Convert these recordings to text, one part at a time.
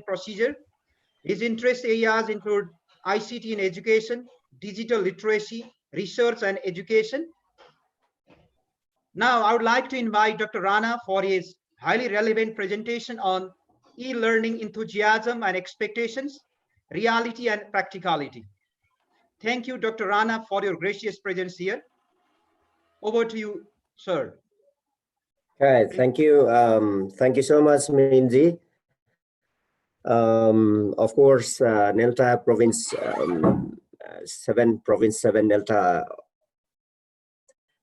procedure. His interest areas include ICT in education, digital literacy, research and education. Now, I would like to invite Dr. Rana for his highly relevant presentation on e-learning enthusiasm and expectations, reality and practicality. Thank you, Dr. Rana, for your gracious presence here. Over to you, sir. Okay, thank you. Thank you so much, Minji. Of course, Nelta province, 7 Nelta.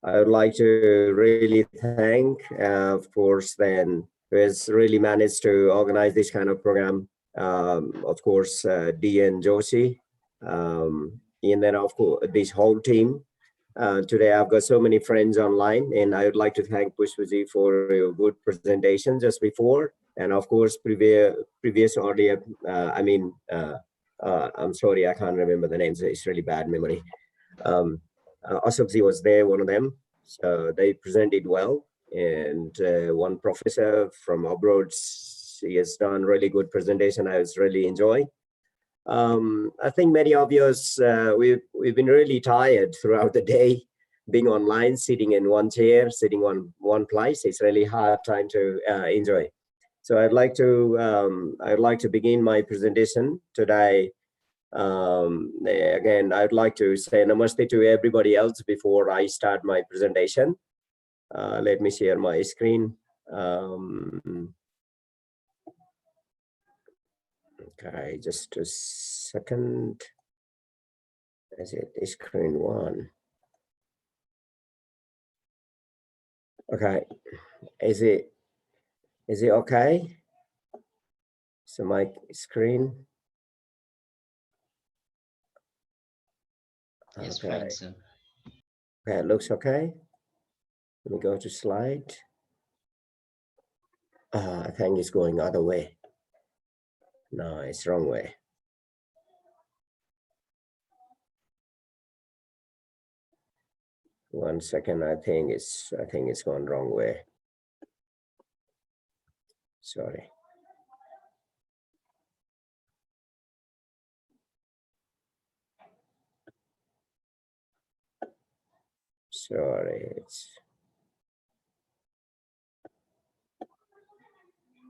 I would like to really thank, of course, then who has really managed to organize this kind of program. Of course, D and Joshi, and then of course this whole team. Today I've got so many friends online, and I would like to thank Pushpaji for your good presentation just before, and of course previous audio. I'm sorry, I can't remember the names. It's really bad memory. Ashokji was there, one of them. So they presented well, and one professor from abroad, he has done really good presentation. I was really enjoying. I think many of us, we've been really tired throughout the day, being online, sitting in one chair, sitting on one place. It's really hard time to enjoy. So I'd like to begin my presentation today. Again, I'd like to say namaste to everybody else before I start my presentation. Let me share my screen. Okay, just a second. Is it screen one? Okay, is it okay? So my screen. Yes, okay. fine, sir. Okay, it looks okay. Let me go to slide. I think it's going other way. No, it's wrong way. One second, I think it's gone wrong way. Sorry. Sorry,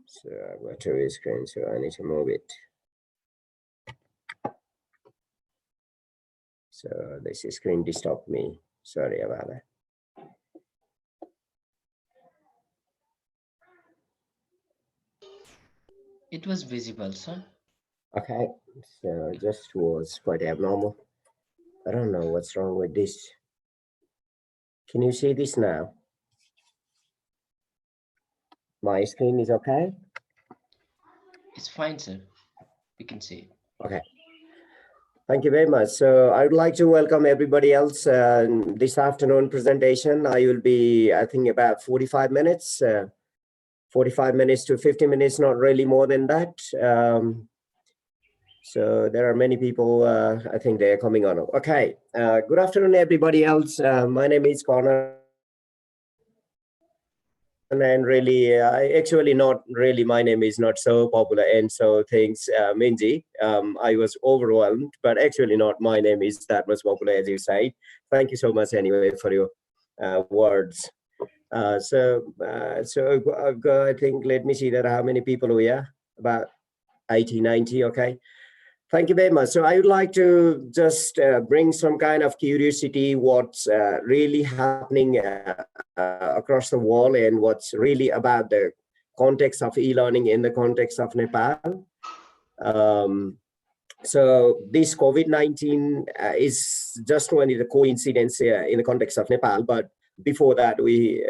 so I've got two screens, so I need to move it. So this screen disturbed me. Sorry about that. It was visible, sir. Okay, so just was quite abnormal. I don't know what's wrong with this. Can you see this now? My screen is okay? It's fine, sir. We can see. Okay. Thank you very much. So I would like to welcome everybody else this afternoon presentation. I will be, I think, about 45 minutes, 45 minutes to 50 minutes, not really more than that. So there are many people, I think they're coming on. Okay, good afternoon, everybody else. My name is Connor. And really, actually not really, my name is not so popular. And so thanks, Minji, I was overwhelmed, but actually not, my name is that much popular as you say. Thank you so much anyway for your words. So I've got, I think, let me see that how many people we are, about 80, 90, okay. Thank you very much. So I would like to just bring some kind of curiosity, what's really happening across the world and what's really about the context of e-learning in the context of Nepal. So this COVID-19 is just only the coincidence in the context of Nepal, but before that we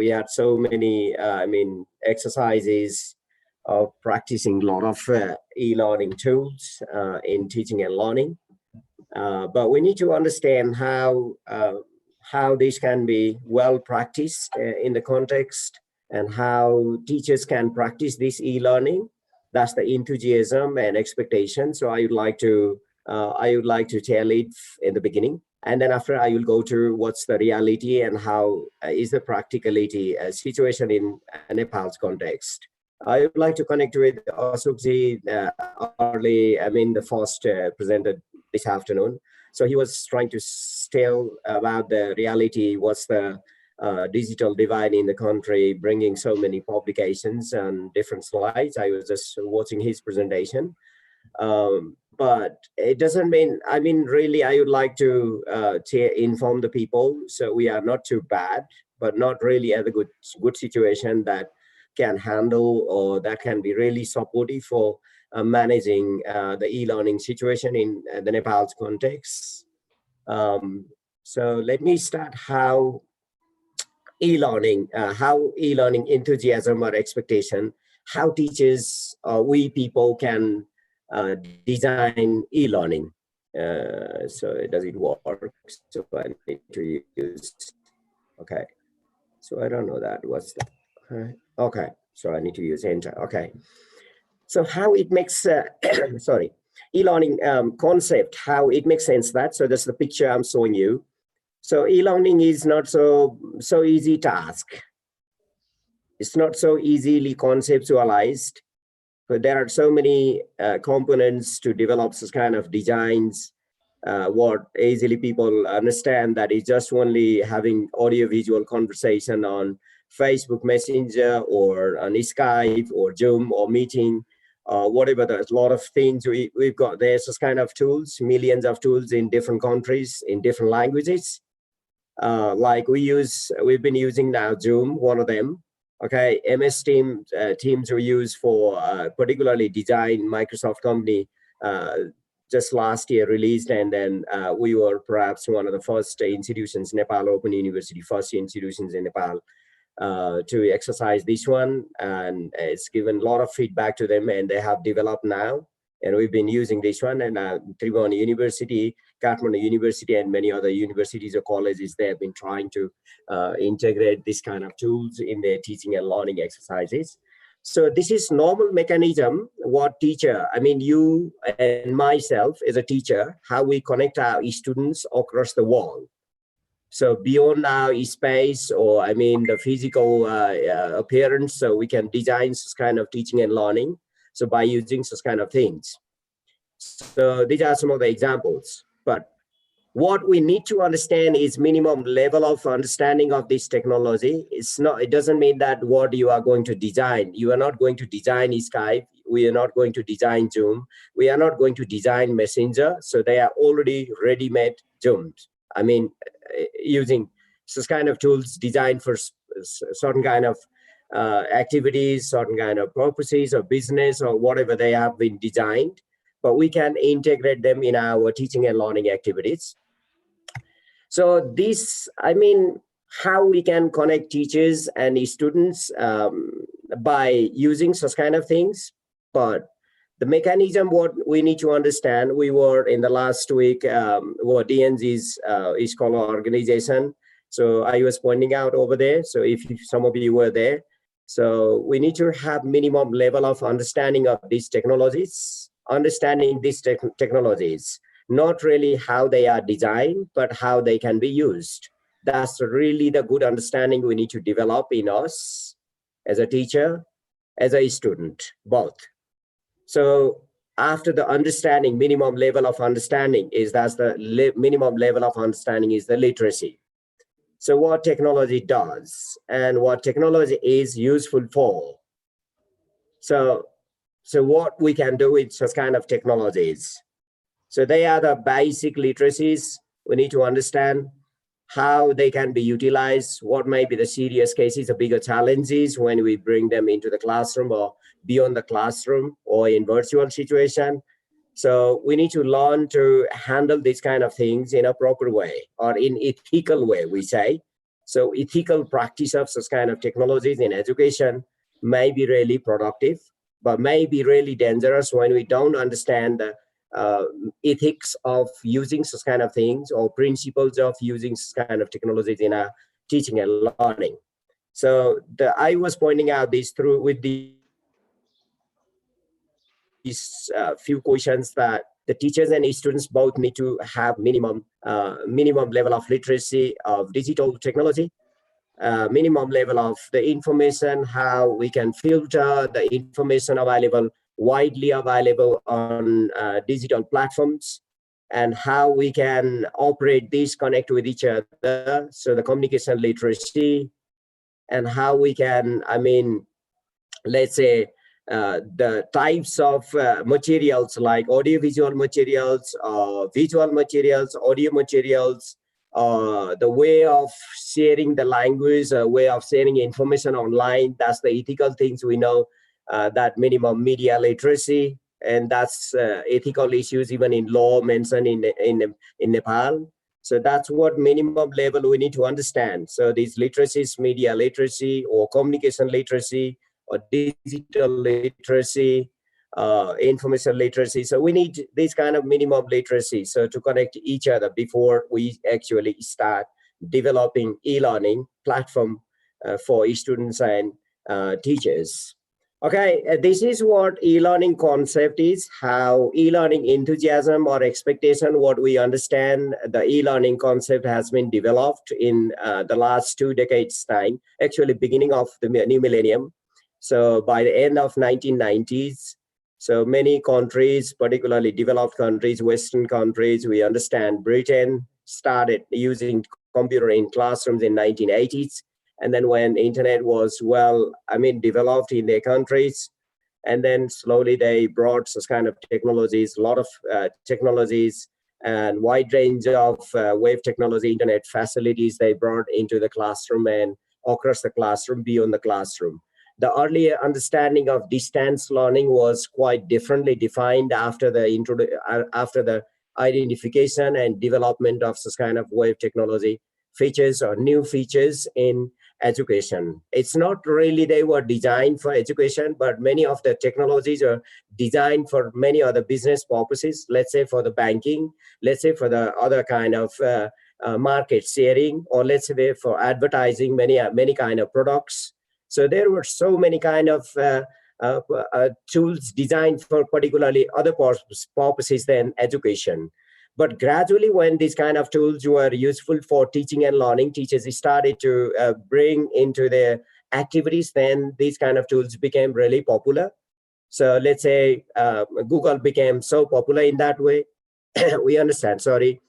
had so many exercises of practicing a lot of e-learning tools in teaching and learning, but we need to understand how this can be well practiced in the context and how teachers can practice this e-learning. That's the enthusiasm and expectation. So I would like to tell it in the beginning, and then after I will go to what's the reality and how is the practicality situation in Nepal's context. I would like to connect with Ashokji early, the first presented this afternoon. So he was trying to tell about the reality, what's the digital divide in the country, bringing so many publications and different slides. I was just watching his presentation. But it doesn't mean, really, I would like to inform the people. So we are not too bad, but not really at a good situation that can handle or that can be really supportive for managing the e-learning situation in the Nepal's context. So let me start how e-learning enthusiasm or expectation, how teachers, we people can design e-learning. So does it work? So I need to use, okay. So I don't know that, what's that? Okay, so I need to use enter, okay. So how it makes, sorry, e-learning concept, how it makes sense that, so that's the picture I'm showing you. So e-learning is not so easy task. It's not so easily conceptualized, but there are so many components to develop this kind of designs. What easily people understand that it's just only having audio-visual conversation on Facebook Messenger or on Skype or Zoom or meeting, whatever. There's a lot of things we've got. There's this kind of tools, millions of tools in different countries, in different languages. Like we've been using now Zoom, one of them. Okay, MS Teams we use for particularly design. Microsoft company just last year released, and then we were perhaps one of the first institutions, Nepal Open University, first institutions in Nepal to exercise this one, and it's given a lot of feedback to them, and they have developed now. And we've been using this one, and Tribhuvan University, Kathmandu University, and many other universities or colleges, they have been trying to integrate this kind of tools in their teaching and learning exercises. So this is normal mechanism, what teacher, you and myself as a teacher, how we connect our students across the world. So beyond our space or the physical appearance, so we can design this kind of teaching and learning. So by using such kind of things. So these are some of the examples, but what we need to understand is minimum level of understanding of this technology. It doesn't mean that what you are going to design, you are not going to design Skype, we are not going to design Zoom, we are not going to design Messenger. So they are already ready-made Zooms. Using this kind of tools designed for certain kind of activities, certain kind of purposes or business or whatever they have been designed, but we can integrate them in our teaching and learning activities. So this, how we can connect teachers and students by using such kind of things, but the mechanism, what we need to understand, we were in the last week, what DNG's scholar organization. So I was pointing out over there. So if some of you were there, so we need to have minimum level of understanding of these technologies, not really how they are designed, but how they can be used. That's really the good understanding we need to develop in us as a teacher, as a student, both. So after the understanding, minimum level of understanding is minimum level of understanding is the literacy. So what technology does and what technology is useful for. So what we can do with such kind of technologies. So they are the basic literacies. We need to understand how they can be utilized, what may be the serious cases, the bigger challenges when we bring them into the classroom or beyond the classroom or in virtual situation. So we need to learn to handle these kind of things in a proper way or in ethical way, we say. So ethical practice of such kind of technologies in education may be really productive, but may be really dangerous when we don't understand the ethics of using such kind of things or principles of using such kind of technologies in our teaching and learning. So I was pointing out this through with these few questions that the teachers and students both need to have minimum level of literacy of digital technology. minimum level of the information, how we can filter the information available, widely available on digital platforms, and how we can operate these, connect with each other. So the communication literacy, and how we can, I mean, let's say, the types of materials like audiovisual materials, visual materials, audio materials, the way of sharing the language, way of sharing information online. That's the ethical things we know, that minimum media literacy, and that's ethical issues even in law mentioned in Nepal. So that's what minimum level we need to understand. So these literacies, media literacy or communication literacy or digital literacy, information literacy. So we need this kind of minimum literacy, so to connect each other before we actually start developing e-learning platform for students and teachers. Okay, this is what e-learning concept is, how e-learning enthusiasm or expectation, what we understand the e-learning concept has been developed in the last 2 decades time, actually beginning of the new millennium. So by the end of 1990s, so many countries, particularly developed countries, Western countries, we understand Britain started using computer in classrooms in 1980s. And then when internet was well, I mean, developed in their countries, and then slowly they brought such kind of technologies, a lot of technologies and wide range of wave technology, internet facilities they brought into the classroom and across the classroom, beyond the classroom. The earlier understanding of distance learning was quite differently defined after the identification and development of such kind of wave technology features or new features in education. It's not really they were designed for education, but many of the technologies are designed for many other business purposes. Let's say for the banking, let's say for the other kind of market sharing, or let's say for advertising many kind of products. So there were so many kind of tools designed for particularly other purposes than education. But gradually, when these kind of tools were useful for teaching and learning, teachers started to bring into their activities, then these kind of tools became really popular. So let's say Google became so popular in that way. We understand, sorry.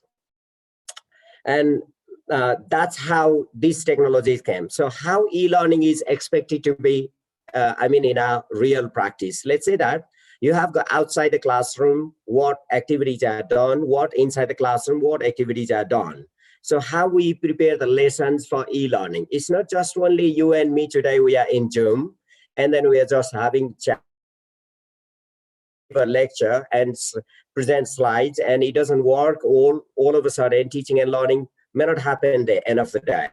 And that's how these technologies came. So how e-learning is expected to be, I mean, in a real practice. Let's say that you have got outside the classroom, what activities are done, what inside the classroom, what activities are done. So how we prepare the lessons for e-learning. It's not just only you and me today, we are in Zoom, and then we are just having chat, a lecture and present slides, and it doesn't work. All of a sudden, teaching and learning may not happen the end of the day.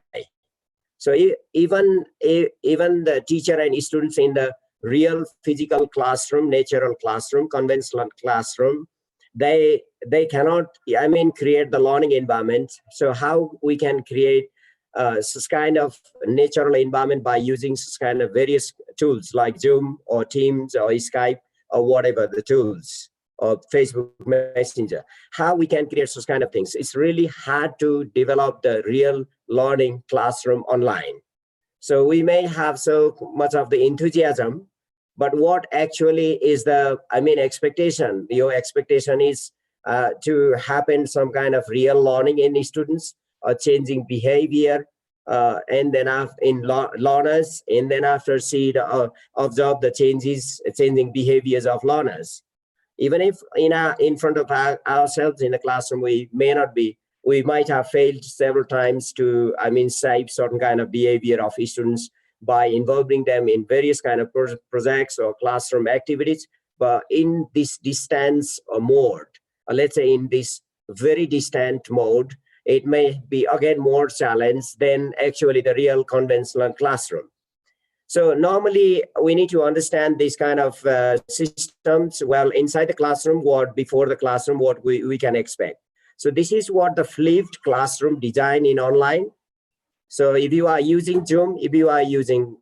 So even the teacher and students in the real physical classroom, natural classroom, conventional classroom, they cannot, I mean, create the learning environment. So how we can create this kind of natural environment by using this kind of various tools like Zoom or Teams or Skype or whatever the tools, or Facebook Messenger, how we can create those kind of things. It's really hard to develop the real learning classroom online. So we may have so much of the enthusiasm, but what actually is the, I mean, expectation? Your expectation is to happen some kind of real learning in the students, or changing behavior, and then in learners, and then after see the, observe the changing behaviors of learners. Even if in front of ourselves in the classroom, we might have failed several times to, I mean, shape certain kind of behavior of students by involving them in various kind of projects or classroom activities. But in this distance mode, or let's say in this very distant mode, it may be again more challenged than actually the real conventional classroom. So normally we need to understand these kind of systems. Well, inside the classroom, what before the classroom, what we can expect. So this is what the flipped classroom design in online. So if you are using Zoom, if you are using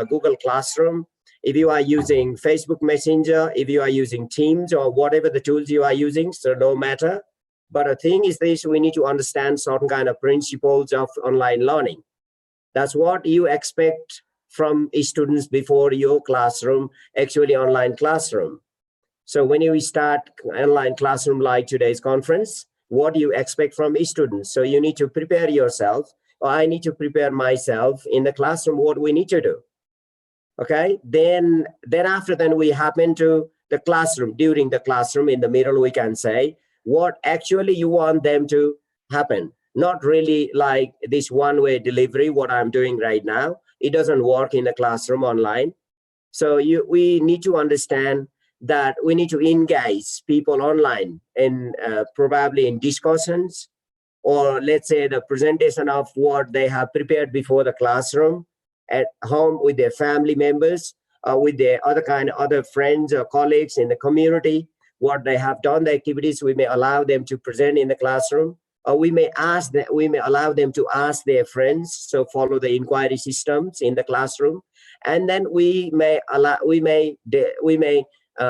Google Classroom, if you are using Facebook Messenger, if you are using Teams or whatever the tools you are using, so no matter. But the thing is this, we need to understand certain kind of principles of online learning. That's what you expect from students before your classroom, actually online classroom. So when you start online classroom like today's conference, what do you expect from students? So you need to prepare yourself, or I need to prepare myself in the classroom, what we need to do. Okay, then after then we happen to the classroom. During the classroom, in the middle, we can say what actually you want them to happen. Not really like this one-way delivery, what I'm doing right now. It doesn't work in the classroom online. So we need to understand that we need to engage people online in probably in discussions, or let's say the presentation of what they have prepared before the classroom at home with their family members, with their other friends or colleagues in the community, what they have done, the activities we may allow them to present in the classroom, or we may allow them to ask their friends, so follow the inquiry systems in the classroom. And then we may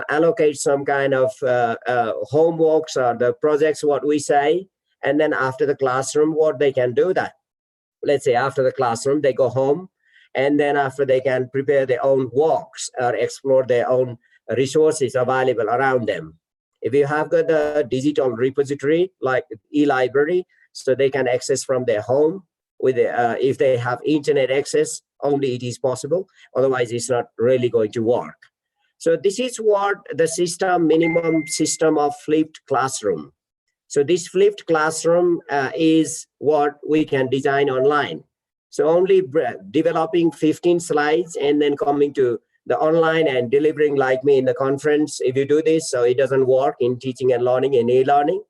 allocate some kind of homeworks or the projects, what we say. And then after the classroom, what they can do that. Let's say after the classroom, they go home, and then after they can prepare their own walks or explore their own resources available around them. If you have got the digital repository like e-library, so they can access from their home with if they have internet access, only it is possible. Otherwise, it's not really going to work. So this is what the minimum system of flipped classroom. So this flipped classroom is what we can design online. So only developing 15 slides and then coming to the online and delivering like me in the conference. If you do this, so it doesn't work in teaching and learning and e-learning.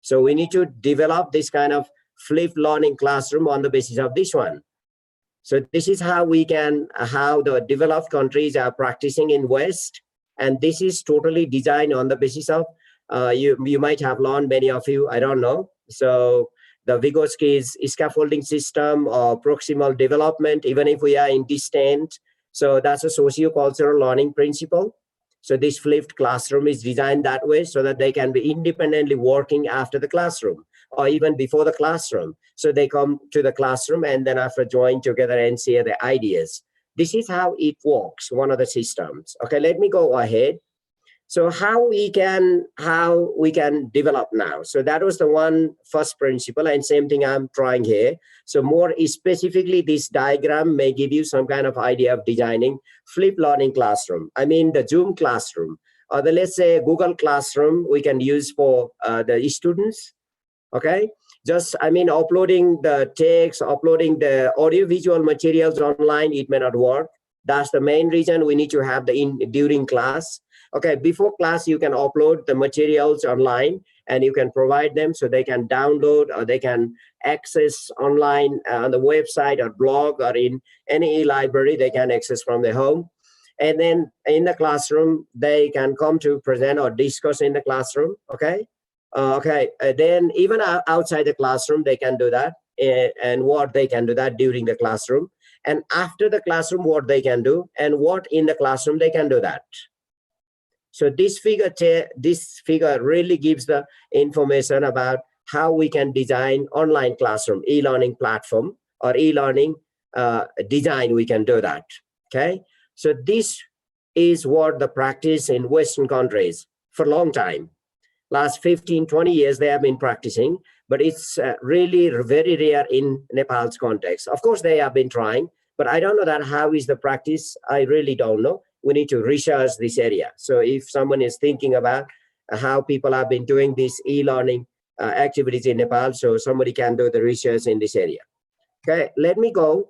So we need to develop this kind of flipped learning classroom on the basis of this one. So this is how how the developed countries are practicing in West. And this is totally designed on the basis of, you might have learned, many of you, I don't know. So the Vygotsky's scaffolding system or proximal development, even if we are in distant. So that's a socio-cultural learning principle. So this flipped classroom is designed that way so that they can be independently working after the classroom or even before the classroom. So they come to the classroom and then after join together and share their ideas. This is how it works, one of the systems. Okay, let me go ahead. So how we can develop now. So that was the first principle, and same thing I'm trying here. So more specifically, this diagram may give you some kind of idea of designing flipped learning classroom. I mean the Zoom classroom, or the, let's say, Google Classroom we can use for the students. Okay, just uploading the text, uploading the audiovisual materials online, it may not work. That's the main reason we need to have during class. Okay, before class, you can upload the materials online and you can provide them so they can download or they can access online on the website or blog or in any library they can access from their home. And then in the classroom, they can come to present or discuss in the classroom, okay? Then even outside the classroom, they can do that. And what they can do that during the classroom. And after the classroom, what they can do and what in the classroom they can do that. So this figure really gives the information about how we can design online classroom, e-learning platform or e-learning design, we can do that, okay? So this is what the practice in Western countries for a long time. Last 15, 20 years, they have been practicing, but it's really very rare in Nepal's context. Of course, they have been trying, but I don't know that how is the practice. I really don't know. We need to research this area. So if someone is thinking about how people have been doing these e-learning activities in Nepal, so somebody can do the research in this area. Okay, let me go.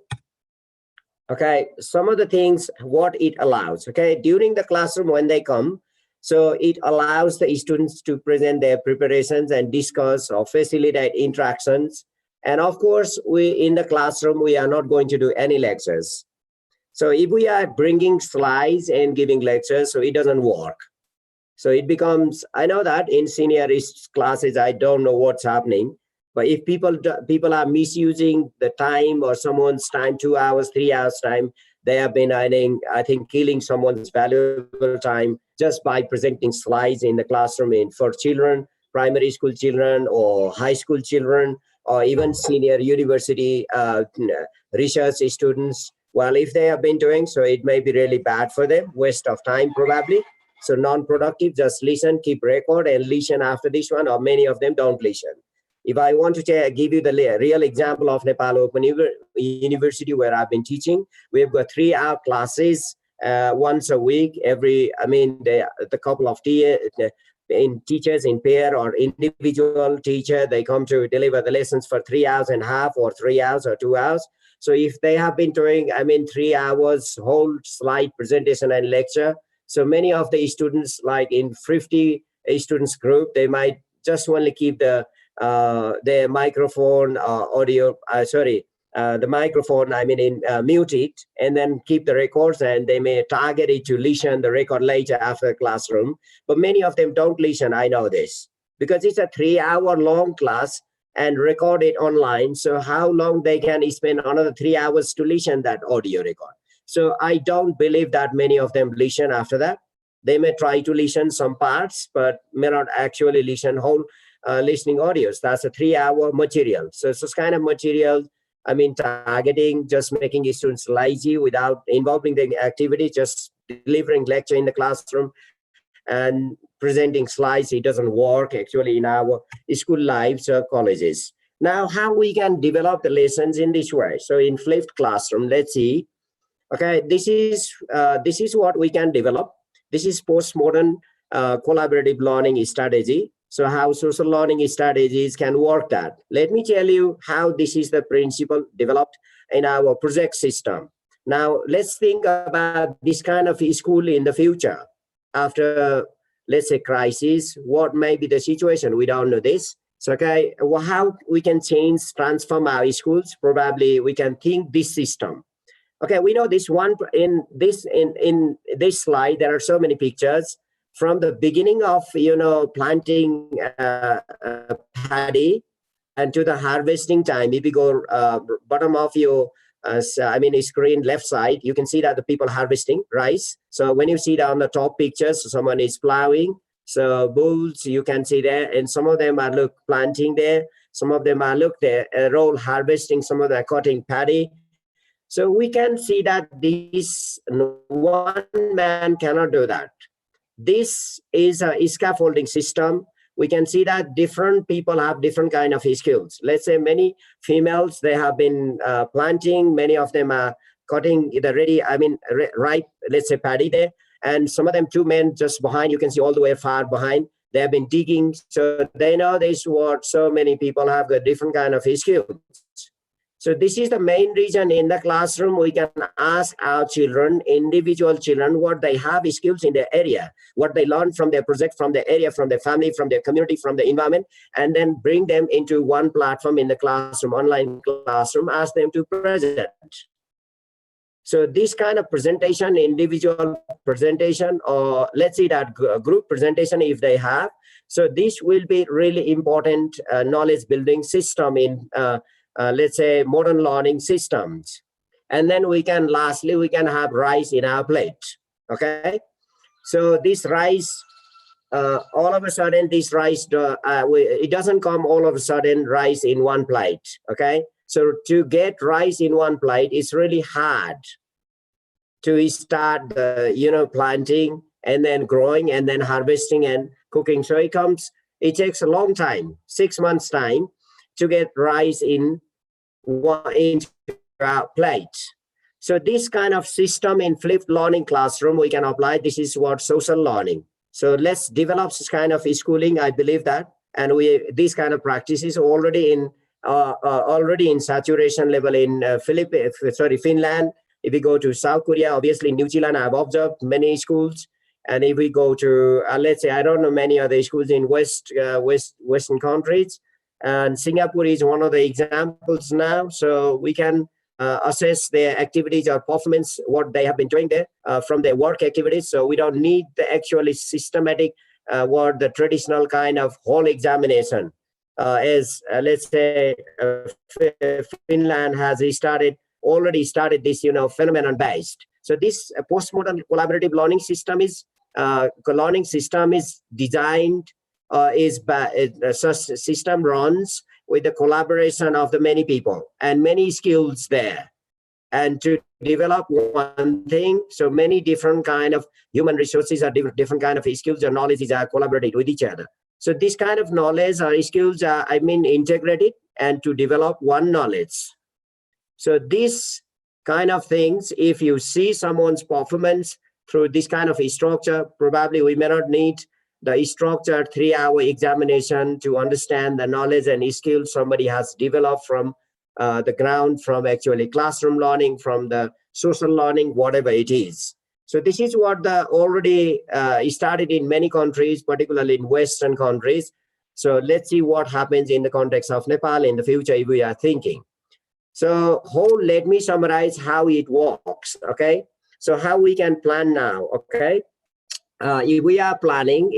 Okay, some of the things, what it allows. Okay, during the classroom when they come, so it allows the students to present their preparations and discuss or facilitate interactions. And of course, in the classroom, we are not going to do any lectures. So if we are bringing slides and giving lectures, so it doesn't work. So it becomes, I know that in senior classes, I don't know what's happening, but if people are misusing the time or someone's time, 2 hours, 3 hours time, they have been, I think, killing someone's valuable time just by presenting slides in the classroom for children, primary school children or high school children. or even senior university research students. Well, if they have been doing so, it may be really bad for them, waste of time probably. So non-productive, just listen, keep record and listen after this one, or many of them don't listen. If I want to give you the real example of Nepal Open University where I've been teaching, we've got 3-hour classes once a week. The couple of teachers in pair or individual teacher, they come to deliver the lessons for 3.5 hours or 3 hours or 2 hours. So if they have been doing, 3 hours whole slide presentation and lecture, so many of the students, like in 50 students group, they might just only keep the microphone the microphone, mute it, and then keep the records, and they may target it to listen the record later after the classroom. But many of them don't listen, I know this, because it's a 3-hour long class and record it online. So how long they can spend another 3 hours to listen that audio record? So I don't believe that many of them listen after that. They may try to listen some parts, but may not actually listen whole listening audios. That's a 3-hour material. So it's this kind of material, targeting, just making students lazy without involving the activity, just delivering lecture in the classroom and presenting slides. It doesn't work actually in our school lives or colleges. Now, how we can develop the lessons in this way? So in flipped classroom, let's see. Okay, this is what we can develop. This is postmodern collaborative learning strategy. So how social learning strategies can work that. Let me tell you how this is the principle developed in our project system. Now, let's think about this kind of school in the future. After, let's say, crisis, what may be the situation? We don't know this. So, okay, well, how we can transform our schools? Probably we can think this system. Okay, we know this one in this slide. There are so many pictures from the beginning of planting paddy and to the harvesting time. If you go bottom of your screen left side, you can see that the people harvesting rice. So when you see down the top pictures, someone is plowing. So bulls you can see there, and some of them are planting there. Some of them are roll harvesting. Some of them are cutting paddy. So we can see that this one man cannot do that. This is a scaffolding system. We can see that different people have different kind of skills. Let's say many females, they have been planting. Many of them are cutting the ripe, let's say paddy there. And some of them, 2 men just behind, you can see all the way far behind. They have been digging. So they know this what so many people have got different kind of skills. So this is the main reason in the classroom we can ask our children, individual children, what they have skills in their area, what they learn from their project, from their area, from their family, from their community, from the environment, and then bring them into one platform in the classroom, online classroom, ask them to present. So this kind of presentation, individual presentation, or let's see that group presentation if they have. So this will be really important knowledge building system in let's say modern learning systems. And then lastly we can have rice in our plate. Okay, so this rice, all of a sudden this rice, it doesn't come all of a sudden rice in one plate. Okay, so to get rice in one plate, it's really hard to start planting and then growing and then harvesting and cooking. So it takes a long time, 6 months time, to get rice into our plate. So this kind of system in flipped learning classroom, we can apply. This is what social learning. So let's develop this kind of schooling. I believe that, and these kind of practices already in saturation level in Finland. If we go to South Korea, obviously New Zealand, I've observed many schools. And if we go to let's say, I don't know many other schools in Western countries. And Singapore is one of the examples now. So we can assess their activities or performance, what they have been doing there from their work activities. So we don't need the actually systematic the traditional kind of whole examination as let's say Finland has already started this phenomenon based. So this postmodern collaborative learning system is designed. System runs with the collaboration of the many people and many skills there, and to develop one thing. So many different kind of human resources are different kind of skills or knowledges are collaborated with each other. So this kind of knowledge or skills are, integrated and to develop one knowledge. So this kind of things, if you see someone's performance through this kind of structure, probably we may not need the structured 3-hour examination to understand the knowledge and skills somebody has developed from the ground, from actually classroom learning, from the social learning, whatever it is. So this is what the already started in many countries, particularly in Western countries. So let's see what happens in the context of Nepal in the future if we are thinking. So let me summarize how it works, okay? So how we can plan now, okay? If we are planning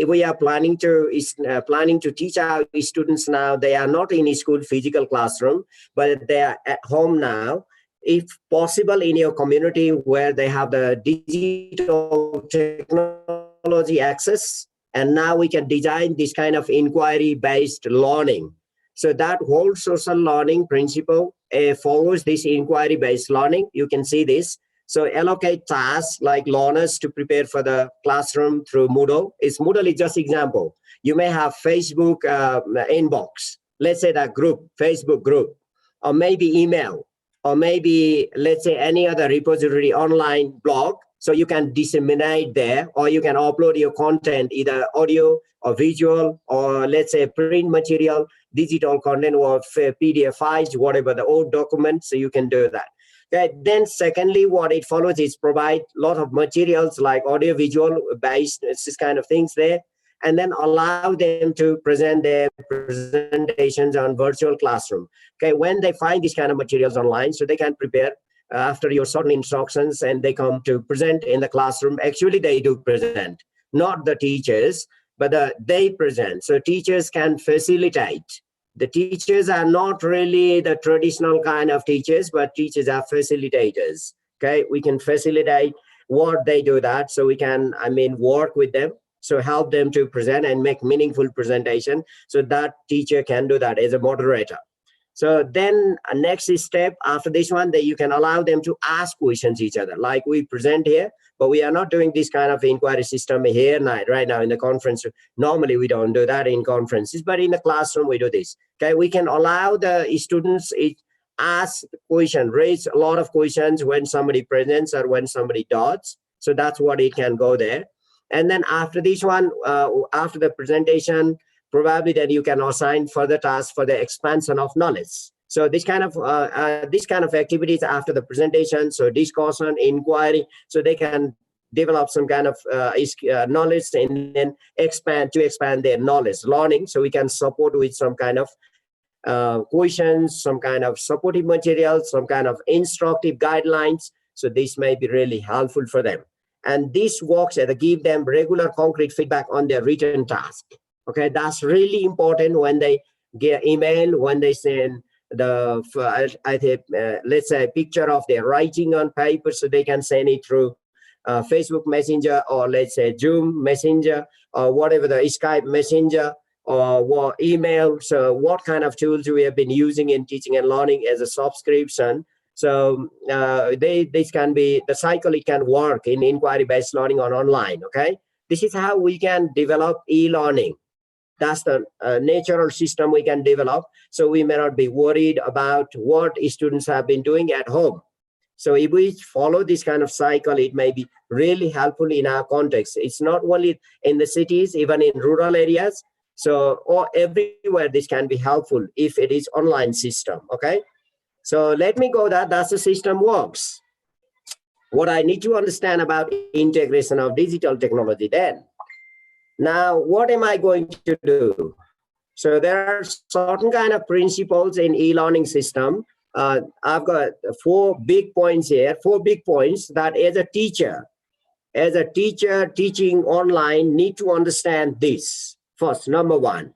to teach our students now, they are not in a school physical classroom, but they are at home now. If possible, in your community where they have the digital technology access, and now we can design this kind of inquiry-based learning. So that whole social learning principle follows this inquiry-based learning. You can see this. So allocate tasks like learners to prepare for the classroom through Moodle. Moodle is just example. You may have Facebook inbox, let's say that group, Facebook group, or maybe email, or maybe let's say any other repository online blog. So you can disseminate there, or you can upload your content, either audio or visual, or let's say print material, digital content, or PDF files, whatever the old documents. So you can do that. Okay. Then secondly, what it follows is provide a lot of materials like audio visual based, this kind of things there, and then allow them to present their presentations on virtual classroom. Okay, when they find these kind of materials online, so they can prepare after your certain instructions and they come to present in the classroom. Actually, they do present, not the teachers, but they present. So teachers can facilitate. The teachers are not really the traditional kind of teachers, but teachers are facilitators. Okay, we can facilitate what they do that, so we can, work with them. So help them to present and make meaningful presentation. So that teacher can do that as a moderator. So then next step after this one, that you can allow them to ask questions each other, like we present here, but we are not doing this kind of inquiry system here right now in the conference. Normally we don't do that in conferences, but in the classroom we do this. Okay, we can allow the students ask question, raise a lot of questions when somebody presents or when somebody does. So that's what it can go there. And then after this one, after the presentation, probably then you can assign further tasks for the expansion of knowledge. So this kind of activities after the presentation, so discussion, inquiry, so they can develop some kind of knowledge and then expand their knowledge learning. So we can support with some kind of questions, some kind of supportive materials, some kind of instructive guidelines. So this may be really helpful for them. And this works to give them regular concrete feedback on their written task. Okay, that's really important when they get email, when they send let's say a picture of their writing on paper, so they can send it through Facebook Messenger, or let's say Zoom Messenger, or whatever the Skype Messenger, or email. So what kind of tools we have been using in teaching and learning as a subscription. So this can be the cycle. It can work in inquiry-based learning on online. Okay, this is how we can develop e-learning. That's the natural system we can develop. So we may not be worried about what students have been doing at home. So if we follow this kind of cycle, it may be really helpful in our context. It's not only in the cities, even in rural areas. So or everywhere this can be helpful if it is online system. Okay. So let me go that's the system works. What I need to understand about integration of digital technology then. Now, what am I going to do? So there are certain kind of principles in e-learning system. I've got 4 big points here, 4 big points that as a teacher teaching online need to understand this. First, number 1.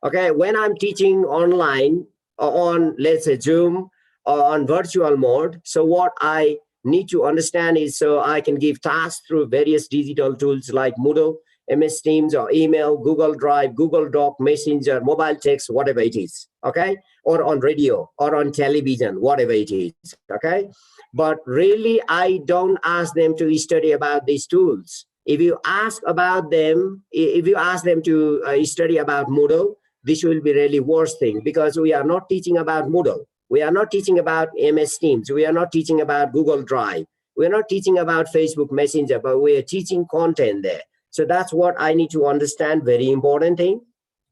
Okay, when I'm teaching online on, let's say, Zoom or on virtual mode, so what I need to understand is, so I can give tasks through various digital tools like Moodle, MS Teams or email, Google Drive, Google Doc, Messenger, mobile text, whatever it is, okay? Or on radio or on television, whatever it is, okay? But really, I don't ask them to study about these tools. If you ask about them, if you ask them to study about Moodle, this will be really worst thing, because we are not teaching about Moodle. We are not teaching about MS Teams. We are not teaching about Google Drive. We're not teaching about Facebook Messenger, but we are teaching content there. So that's what I need to understand, very important thing.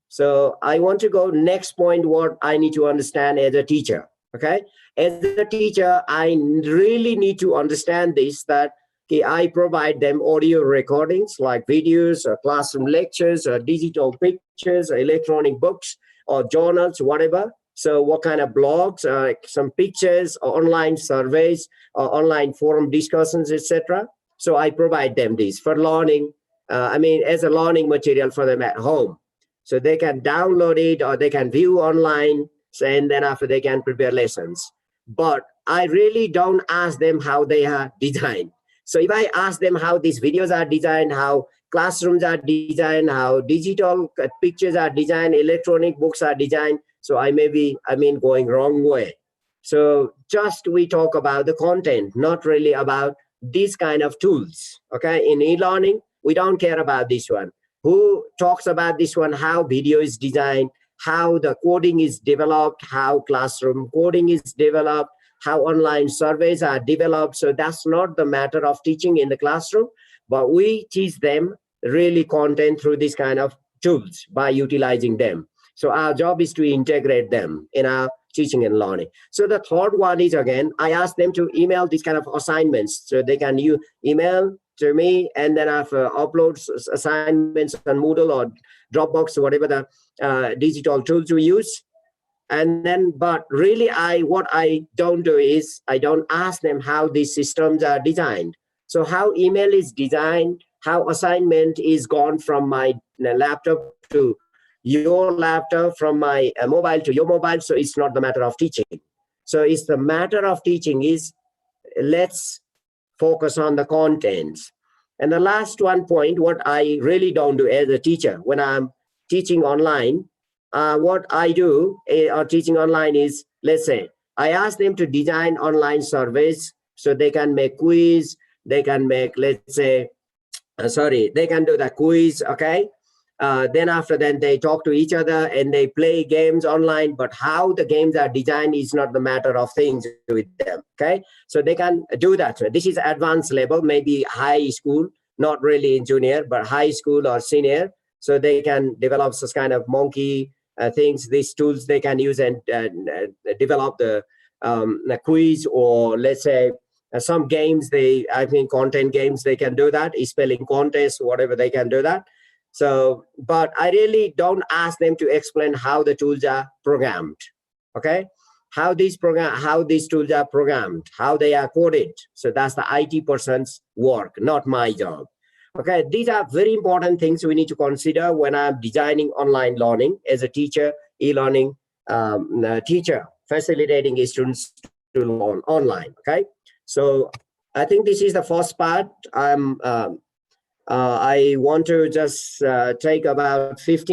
So I want to go next point, what I need to understand as a teacher, okay? As a teacher, I really need to understand this, that okay, I provide them audio recordings like videos or classroom lectures or digital pictures or electronic books or journals, whatever. So what kind of blogs, some pictures, or online surveys, or online forum discussions, etc. So I provide them this for learning, as a learning material for them at home. So they can download it or they can view online, so, and then after they can prepare lessons. But I really don't ask them how they are designed. So if I ask them how these videos are designed, how classrooms are designed, how digital pictures are designed, electronic books are designed, so I may be, going wrong way. So just we talk about the content, not really about these kind of tools, okay? In e-learning, we don't care about this one. Who talks about this one, how video is designed, how the coding is developed, how classroom coding is developed, how online surveys are developed. So that's not the matter of teaching in the classroom, but we teach them really content through this kind of tools by utilizing them. So our job is to integrate them in our teaching and learning. So the third one is, again, I ask them to email these kind of assignments. So they can email to me, and then I've upload assignments on Moodle or Dropbox, whatever the digital tools we use. And then, but really, what I don't do is I don't ask them how these systems are designed. So how email is designed, how assignment is gone from my laptop to your laptop, from my mobile to your mobile. So it's not the matter of teaching. So it's the matter of teaching is, let's focus on the contents. And the last one point, what I really don't do as a teacher when I'm teaching online, what I do or teaching online is, let's say, I ask them to design online surveys so they can make quiz, they can make, let's say, they can do the quiz, okay? Then after that, they talk to each other and they play games online, but how the games are designed is not the matter of things with them, okay? So they can do that. So this is advanced level, maybe high school, not really in junior, but high school or senior. So they can develop this kind of monkey things, these tools they can use and develop the quiz, or let's say some games, content games, they can do that, spelling contests, whatever, they can do that. So, but I really don't ask them to explain how the tools are programmed, okay? How these tools are programmed, how they are coded. So that's the IT person's work, not my job. Okay, these are very important things we need to consider when I'm designing online learning as a teacher, e-learning teacher, facilitating students to learn online, okay? So I think this is the first part. I want to just take about 10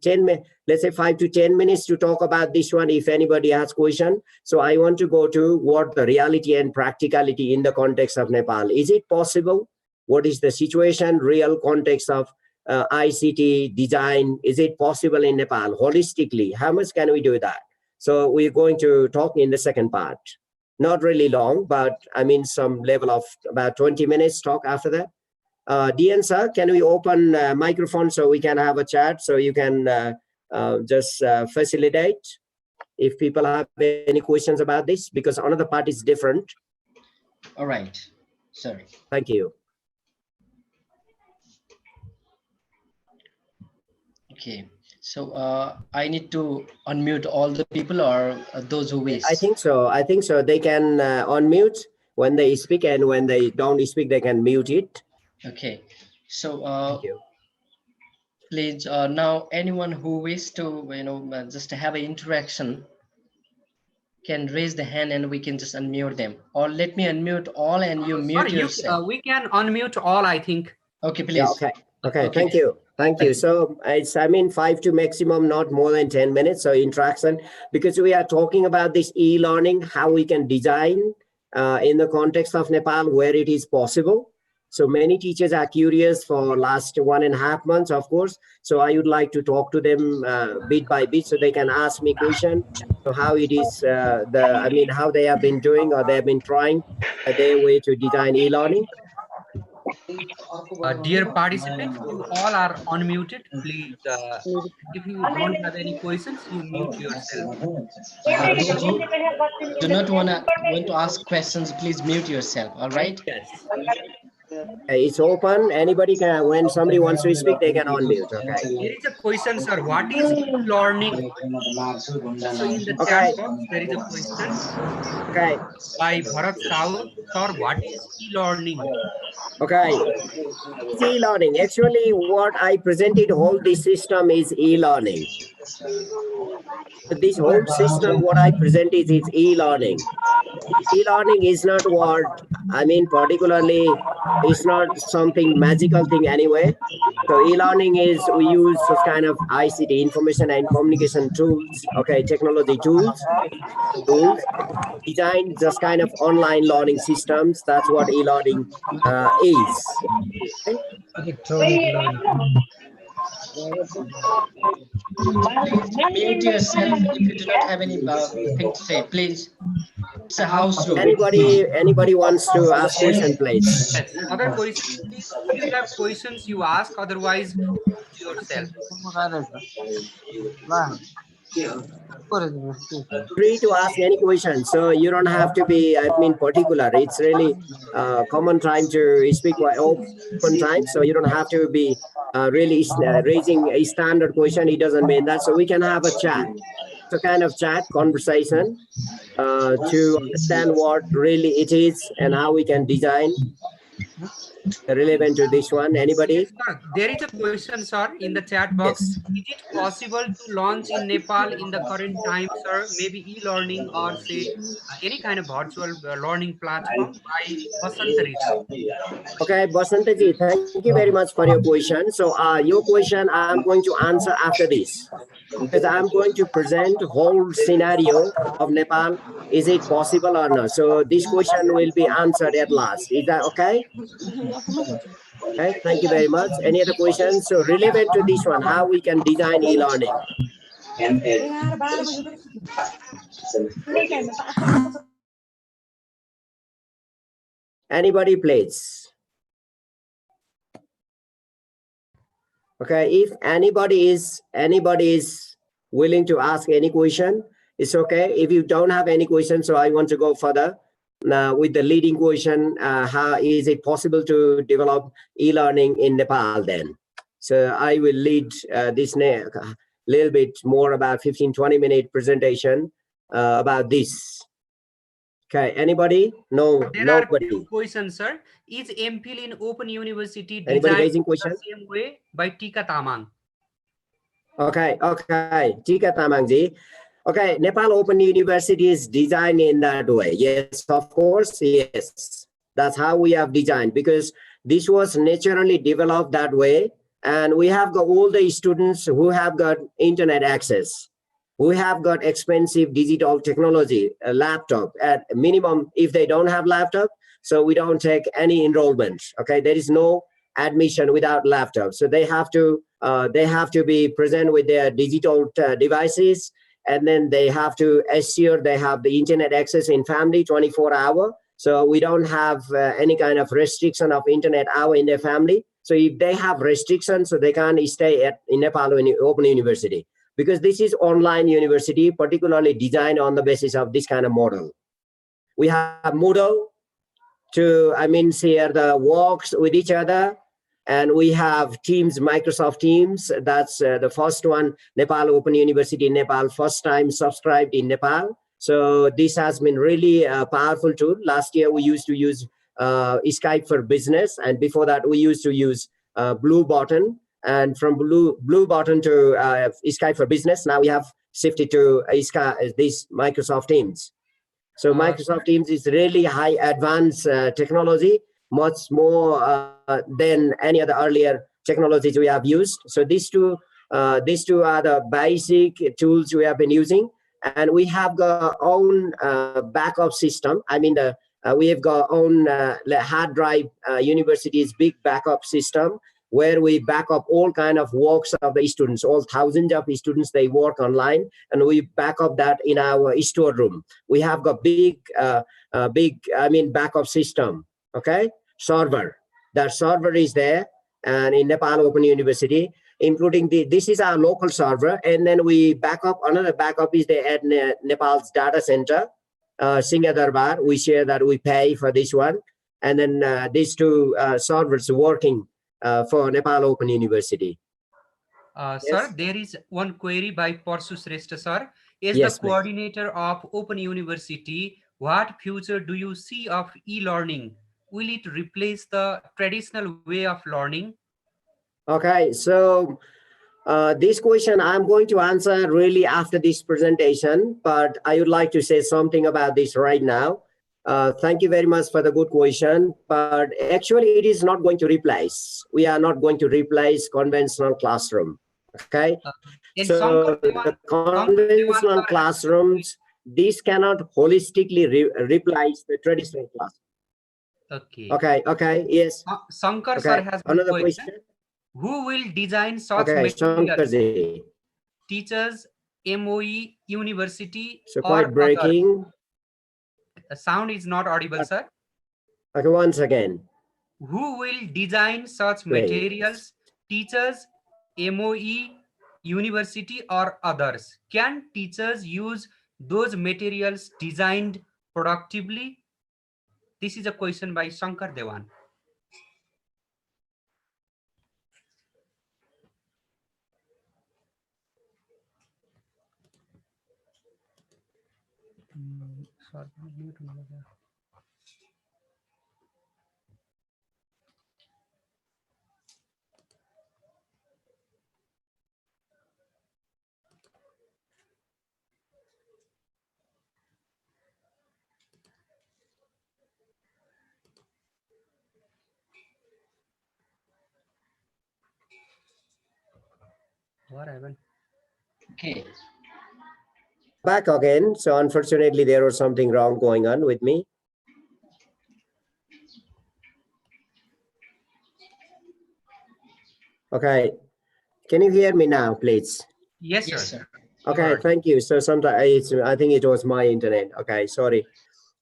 minutes, let's say 5 to 10 minutes to talk about this one if anybody has question. So I want to go to what the reality and practicality in the context of Nepal. Is it possible? What is the situation, real context of ICT design? Is it possible in Nepal holistically? How much can we do that? So we're going to talk in the second part. Not really long, but some level of about 20 minutes talk after that. Dian sir, can we open microphone so we can have a chat, so you can just facilitate if people have any questions about this, because another part is different. All right, sorry. Thank you. Okay, so I need to unmute all the people, or those who wish? I think so. They can unmute when they speak, and when they don't speak, they can mute it. Okay, so thank you. Please, now anyone who wishes to, just have an interaction can raise the hand and we can just unmute them. Or let me unmute all and you mute yourself. We can unmute all, I think. Okay, please. Yeah, okay. Okay, thank you. Thank you. So it's, I mean, 5 to maximum, not more than 10 minutes. So interaction, because we are talking about this e-learning, how we can design in the context of Nepal where it is possible. So many teachers are curious for last 1.5 months, of course. So I would like to talk to them bit by bit so they can ask me question. So how it is, I mean, how they have been doing or they have been trying their way to design e-learning. Dear participants, you all are unmuted. Please, if you don't have any questions, you mute yourself. Those who do not want to ask questions, please mute yourself. All right. Yes. It's open. Anybody can, when somebody wants to speak, they can unmute. Okay. Here is a question, sir. What is e-learning? So in the Okay. chat box, there is a question Okay. by Bharat Saul. Sir, what is e-learning? Okay. It's e-learning. Actually, what I presented, whole this system is e-learning. This whole system, what I presented is e-learning. E-learning is not what, I mean, particularly, it's not something magical thing anyway. So e-learning is, we use this kind of ICT, information and communication tools, okay, technology tools, design just kind of online learning systems. That's what e-learning is. Okay? Electronic learning. Please mute yourself if you do not have anything to say. Please. It's a house rule. Anybody wants to ask question, please? Yes. Other questions, please. If you have questions, you ask. Otherwise, mute yourself. Free to ask any question, so you don't have to be, I mean, particular. It's really common time to speak open time, so you don't have to be really raising a standard question. It doesn't mean that. So we can have a chat, so kind of chat conversation to understand what really it is and how we can design relevant to this one. Anybody? Yes, sir. There is a question, sir, in the chat box. Yes. Is it possible to launch in Nepal in the current time, sir? Maybe e-learning or say any kind of virtual learning platform by Basantarita. Okay, Basantaji, thank you very much for your question. So your question I'm going to answer after this, because I'm going to present whole scenario of Nepal. Is it possible or not? So this question will be answered at last. Is that okay? Okay, thank you very much. Any other questions? So relevant to this one, how we can design e-learning. Anybody, please? Okay, if anybody is willing to ask any question, it's okay. If you don't have any questions, so I want to go further with the leading question. How is it possible to develop e-learning in Nepal then? So I will lead this little bit more about 15-20 minute presentation about this. Okay, anybody? No, There nobody. are two questions, sir. Is MPhil in Open University Anybody designed raising question? the same way by Tika Tamang? Okay, Tika Tamangji. Okay, Nepal Open University is designed in that way. Yes, of course, yes. That's how we have designed, because this was naturally developed that way. And we have got all the students who have got internet access, who have got expensive digital technology, a laptop at minimum. If they don't have laptop, so we don't take any enrollment. Okay, there is no admission without laptop. So they have to be present with their digital devices, and then they have to assure they have the internet access in family 24 hour. So we don't have any kind of restriction of internet hour in their family. So if they have restrictions, so they can't stay in Nepal Open University, because this is online university, particularly designed on the basis of this kind of model. We have Moodle to, I mean, share the works with each other. And we have Teams, Microsoft Teams. That's the first one, Nepal Open University in Nepal, first time subscribed in Nepal. So this has been really a powerful tool. Last year, we used to use Skype for Business. And before that, we used to use Blue Button. And from Blue Button to Skype for Business, now we have shifted to this Microsoft Teams. So Microsoft Teams is really high advanced technology, much more than any other earlier technologies we have used. So these two are the basic tools we have been using, and we have got own backup system. I mean, we have got own hard drive, university's big backup system, where we back up all kind of works of the students, all thousands of students, they work online, and we back up that in our storeroom. We have got big backup system, okay, server. That server is there, and in Nepal Open University, including this is our local server, and then we back up, another backup is there at Nepal's data center, Singha Darbar. We share that, we pay for this one, and then these two servers working for Nepal Open University. Sir, there is one query by Parsu Shrestha, sir. As Yes, the coordinator of Open University, what future do you see of e-learning? Will it replace the traditional way of learning? Okay, so this question I'm going to answer really after this presentation, but I would like to say something about this right now. Thank you very much for the good question, but actually it is not going to replace. We are not going to replace conventional classroom, okay? So the conventional classrooms, these cannot holistically replace the traditional classroom. Okay, yes. Shankar sir has another question. Who will design such materials? Shankarji. Teachers, MOE, university, so or quite breaking. Others? The sound is not audible, sir. Okay, once again. Who will design such materials? Teachers, MOE, university, or others? Can teachers use those materials designed productively? This is a question by Shankar Dewan. What happened? Okay. Back again. So unfortunately, there was something wrong going on with me. Okay. Can you hear me now, please? Yes, sir. Okay, thank you. So sometimes I think it was my internet. Okay, sorry.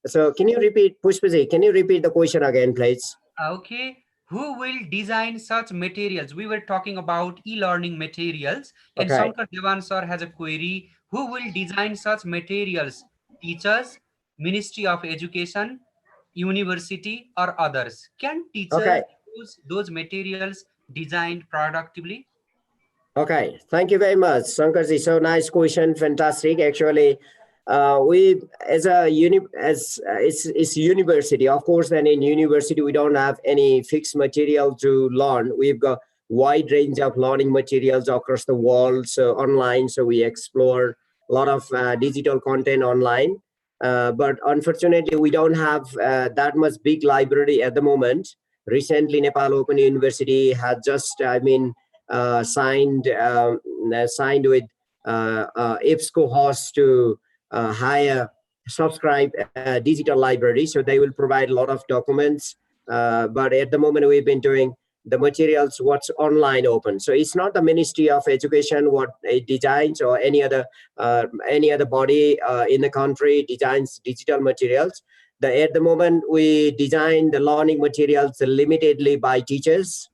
So can you repeat, Pushpaji, can you repeat the question again, please? Okay. Who will design such materials? We were talking about e-learning materials, and Shankar Devan sir has a query. Who will design such materials? Teachers, Ministry of Education, university, or others? Can teachers use those materials designed productively? Okay, thank you very much, Shankarji. So nice question, fantastic. Actually, we as a it's university, of course. Then in university we don't have any fixed material to learn. We've got wide range of learning materials across the world, so online. So we explore a lot of digital content online. But unfortunately, we don't have that much big library at the moment. Recently, Nepal Open University had just, signed with EBSCO host to subscribe digital library, so they will provide a lot of documents. But at the moment, we've been doing the materials what's online open. So it's not the Ministry of Education what it designs, or any other body in the country designs digital materials. At the moment, we design the learning materials limitedly by teachers.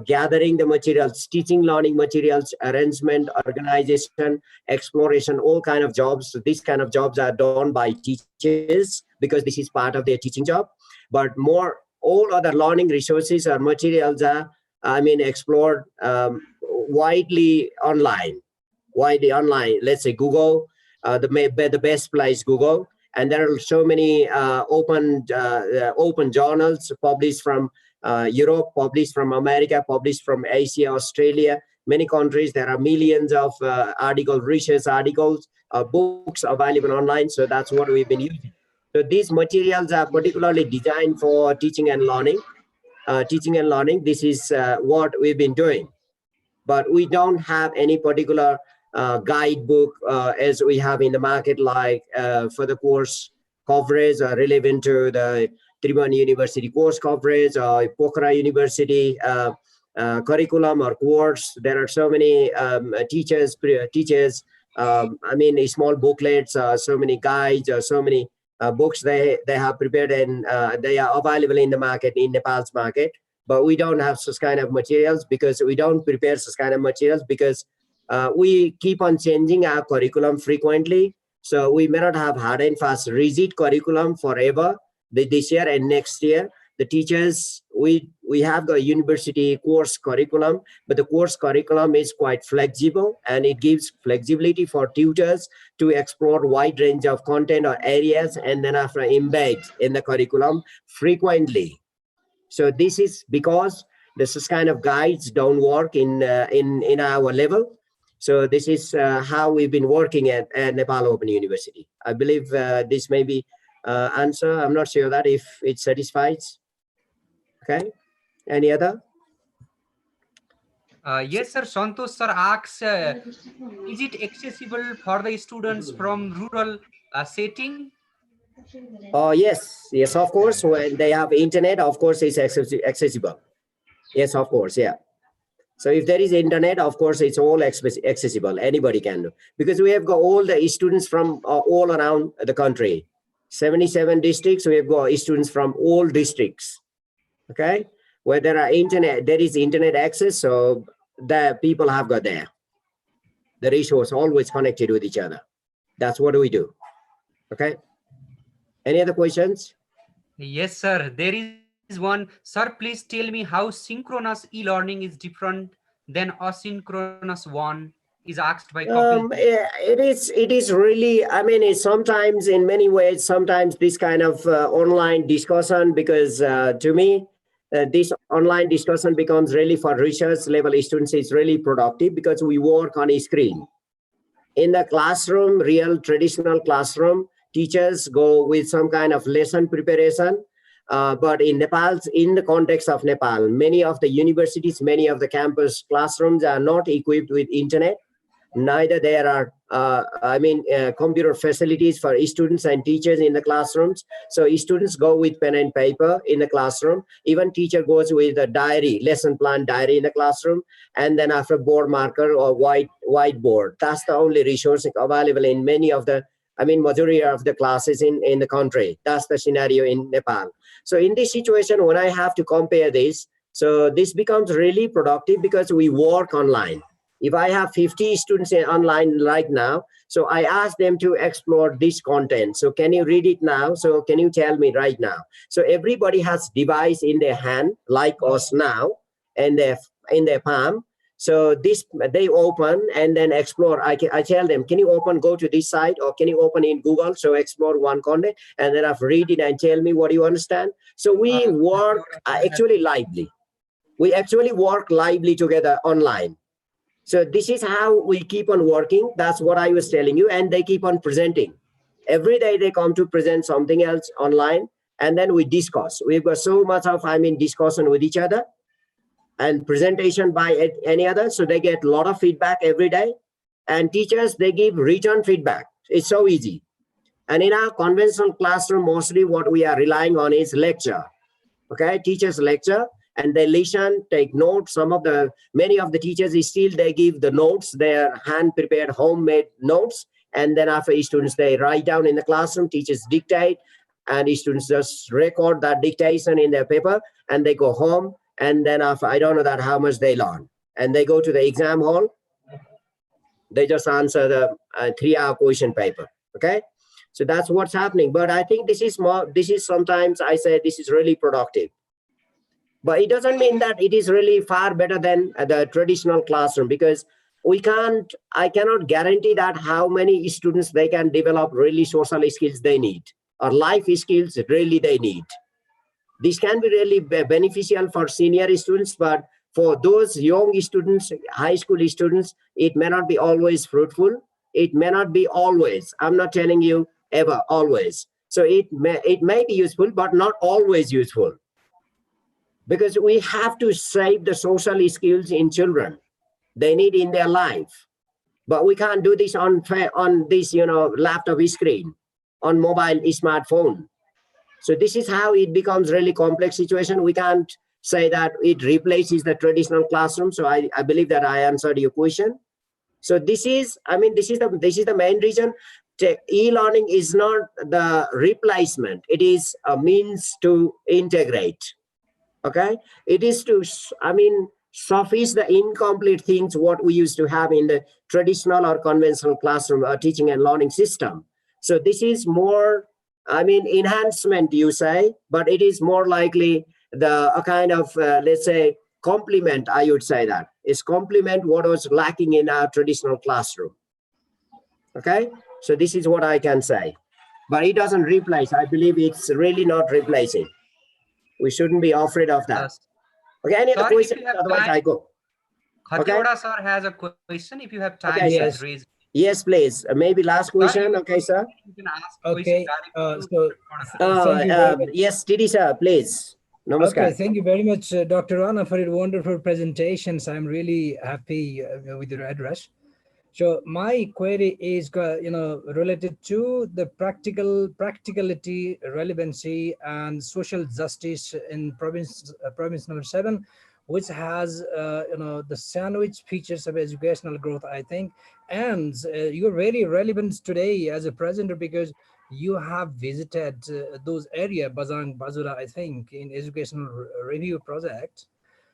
Gathering the materials, teaching learning materials, arrangement, organization, exploration, all kind of jobs. So these kind of jobs are done by teachers because this is part of their teaching job. But all other learning resources or materials are, explored widely online. Let's say Google, the best place Google. And there are so many open journals published from Europe, published from America, published from Asia, Australia, many countries. There are millions of research articles, books available online. So that's what we've been using. So these materials are particularly designed for teaching and learning. teaching and learning. This is what we've been doing. But we don't have any particular guidebook as we have in the market, like for the course coverage relevant to the Tribhuvan University course coverage or Pokhara University curriculum or course. There are so many teachers, I mean, small booklets, so many guides, so many books they have prepared, and they are available in the market, in Nepal's market. But we don't have such kind of materials, because we don't prepare such kind of materials, because we keep on changing our curriculum frequently. So we may not have hard and fast rigid curriculum forever. This year and next year, the teachers, we have the university course curriculum, but the course curriculum is quite flexible, and it gives flexibility for tutors to explore wide range of content or areas, and then after embed in the curriculum frequently. So this is because this kind of guides don't work in our level. So this is how we've been working at Nepal Open University. I believe this may be answer. I'm not sure that if it satisfies. Okay. Any other? Yes, sir. Santosh sir asks, is it accessible for the students from rural setting? Oh, yes. Yes, of course. When they have internet, of course, it's accessible. Yes, of course. Yeah. So if there is internet, of course, it's all accessible. Anybody can do. Because we have got all the students from all around the country. 77 districts, we have got students from all districts. Okay. Where there are internet, there is internet access. So the people have got there. The resource always connected with each other. That's what we do. Okay. Any other questions? Yes, sir. There is one. Sir, please tell me how synchronous e-learning is different than asynchronous one, is asked by Kapil. It is really, I mean, it's sometimes in many ways, sometimes this kind of online discussion, because to me, this online discussion becomes really for research level students, it's really productive, because we work on a screen. In the classroom, real traditional classroom, teachers go with some kind of lesson preparation. But in the context of Nepal, many of the universities, many of the campus classrooms are not equipped with internet. Neither there are, computer facilities for students and teachers in the classrooms. So students go with pen and paper in the classroom. Even teacher goes with a diary, lesson plan diary in the classroom, and then after board marker or whiteboard. That's the only resource available in many of the, majority of the classes in the country. That's the scenario in Nepal. So in this situation, when I have to compare this, so this becomes really productive because we work online. If I have 50 students online right now, so I ask them to explore this content. So can you read it now? So can you tell me right now? So everybody has device in their hand, like us now, and in their palm. So this they open and then explore. I tell them, can you open, go to this site, or can you open in Google? So explore one content, and then I've read it and tell me what you understand. So we work actually lively. We actually work lively together online. So this is how we keep on working. That's what I was telling you. And they keep on presenting. Every day they come to present something else online, and then we discuss. We've got so much of, discussion with each other and presentation by any other. So they get a lot of feedback every day. And teachers, they give return feedback. It's so easy. And in our conventional classroom, mostly what we are relying on is lecture. Okay, teachers lecture. And they listen, take notes. Many of the teachers still, they give the notes, their hand-prepared homemade notes. And then after students, they write down in the classroom, teachers dictate, and students just record that dictation in their paper, and they go home. And then after, I don't know that how much they learn. And they go to the exam hall. They just answer the 3-hour question paper, okay? So that's what's happening. But I think this is sometimes I say this is really productive. But it doesn't mean that it is really far better than the traditional classroom, because I cannot guarantee that how many students they can develop really social skills they need, or life skills really they need. This can be really beneficial for senior students, but for those young students, high school students, it may not be always fruitful. It may not be always. I'm not telling you ever, always. So it may be useful, but not always useful. because we have to shape the social skills in children. They need in their life. But we can't do this on this, laptop screen, on mobile smartphone. So this is how it becomes really complex situation. We can't say that it replaces the traditional classroom. So I believe that I answered your question. So this is, this is the main reason. E-learning is not the replacement. It is a means to integrate. Okay, it is to suffice the incomplete things what we used to have in the traditional or conventional classroom teaching and learning system. So this is more, enhancement you say, but it is more likely the a kind of let's say complement. I would say that is complement what was lacking in our traditional classroom. Okay, so this is what I can say, but it doesn't replace. I believe it's really not replacing. We shouldn't be afraid of that. Okay, any other Sir, if question? you have Otherwise, time, I go. Okay. Khatioda sir has a question. If you have time, Okay, please yes. raise. Yes, please. Maybe last Sir, question. Okay, sir. you can ask Okay. question directly to So Khatioda. thank you very much. Yes, Tidi sir, please. Okay, Namaskar. thank you very much, Dr. Rana, for your wonderful presentations. I'm really happy with your address. So my query is, related to the practicality, relevancy, and social justice in province number 7, which has, the sandwich features of educational growth, I think. And you're very relevant today as a presenter because you have visited those area, Bazang, Bazura, I think, in educational review project.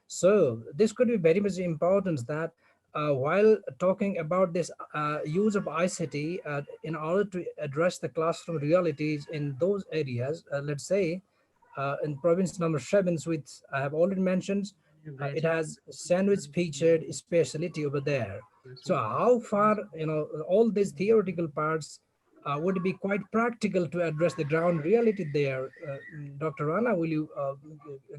So this could be very much important that while talking about this use of ICT in order to address the classroom realities in those areas, let's say in province number 7, which I have already mentioned, it has sandwich featured speciality over there. So how far, all these theoretical parts would be quite practical to address the ground reality there. Dr. Rana, will you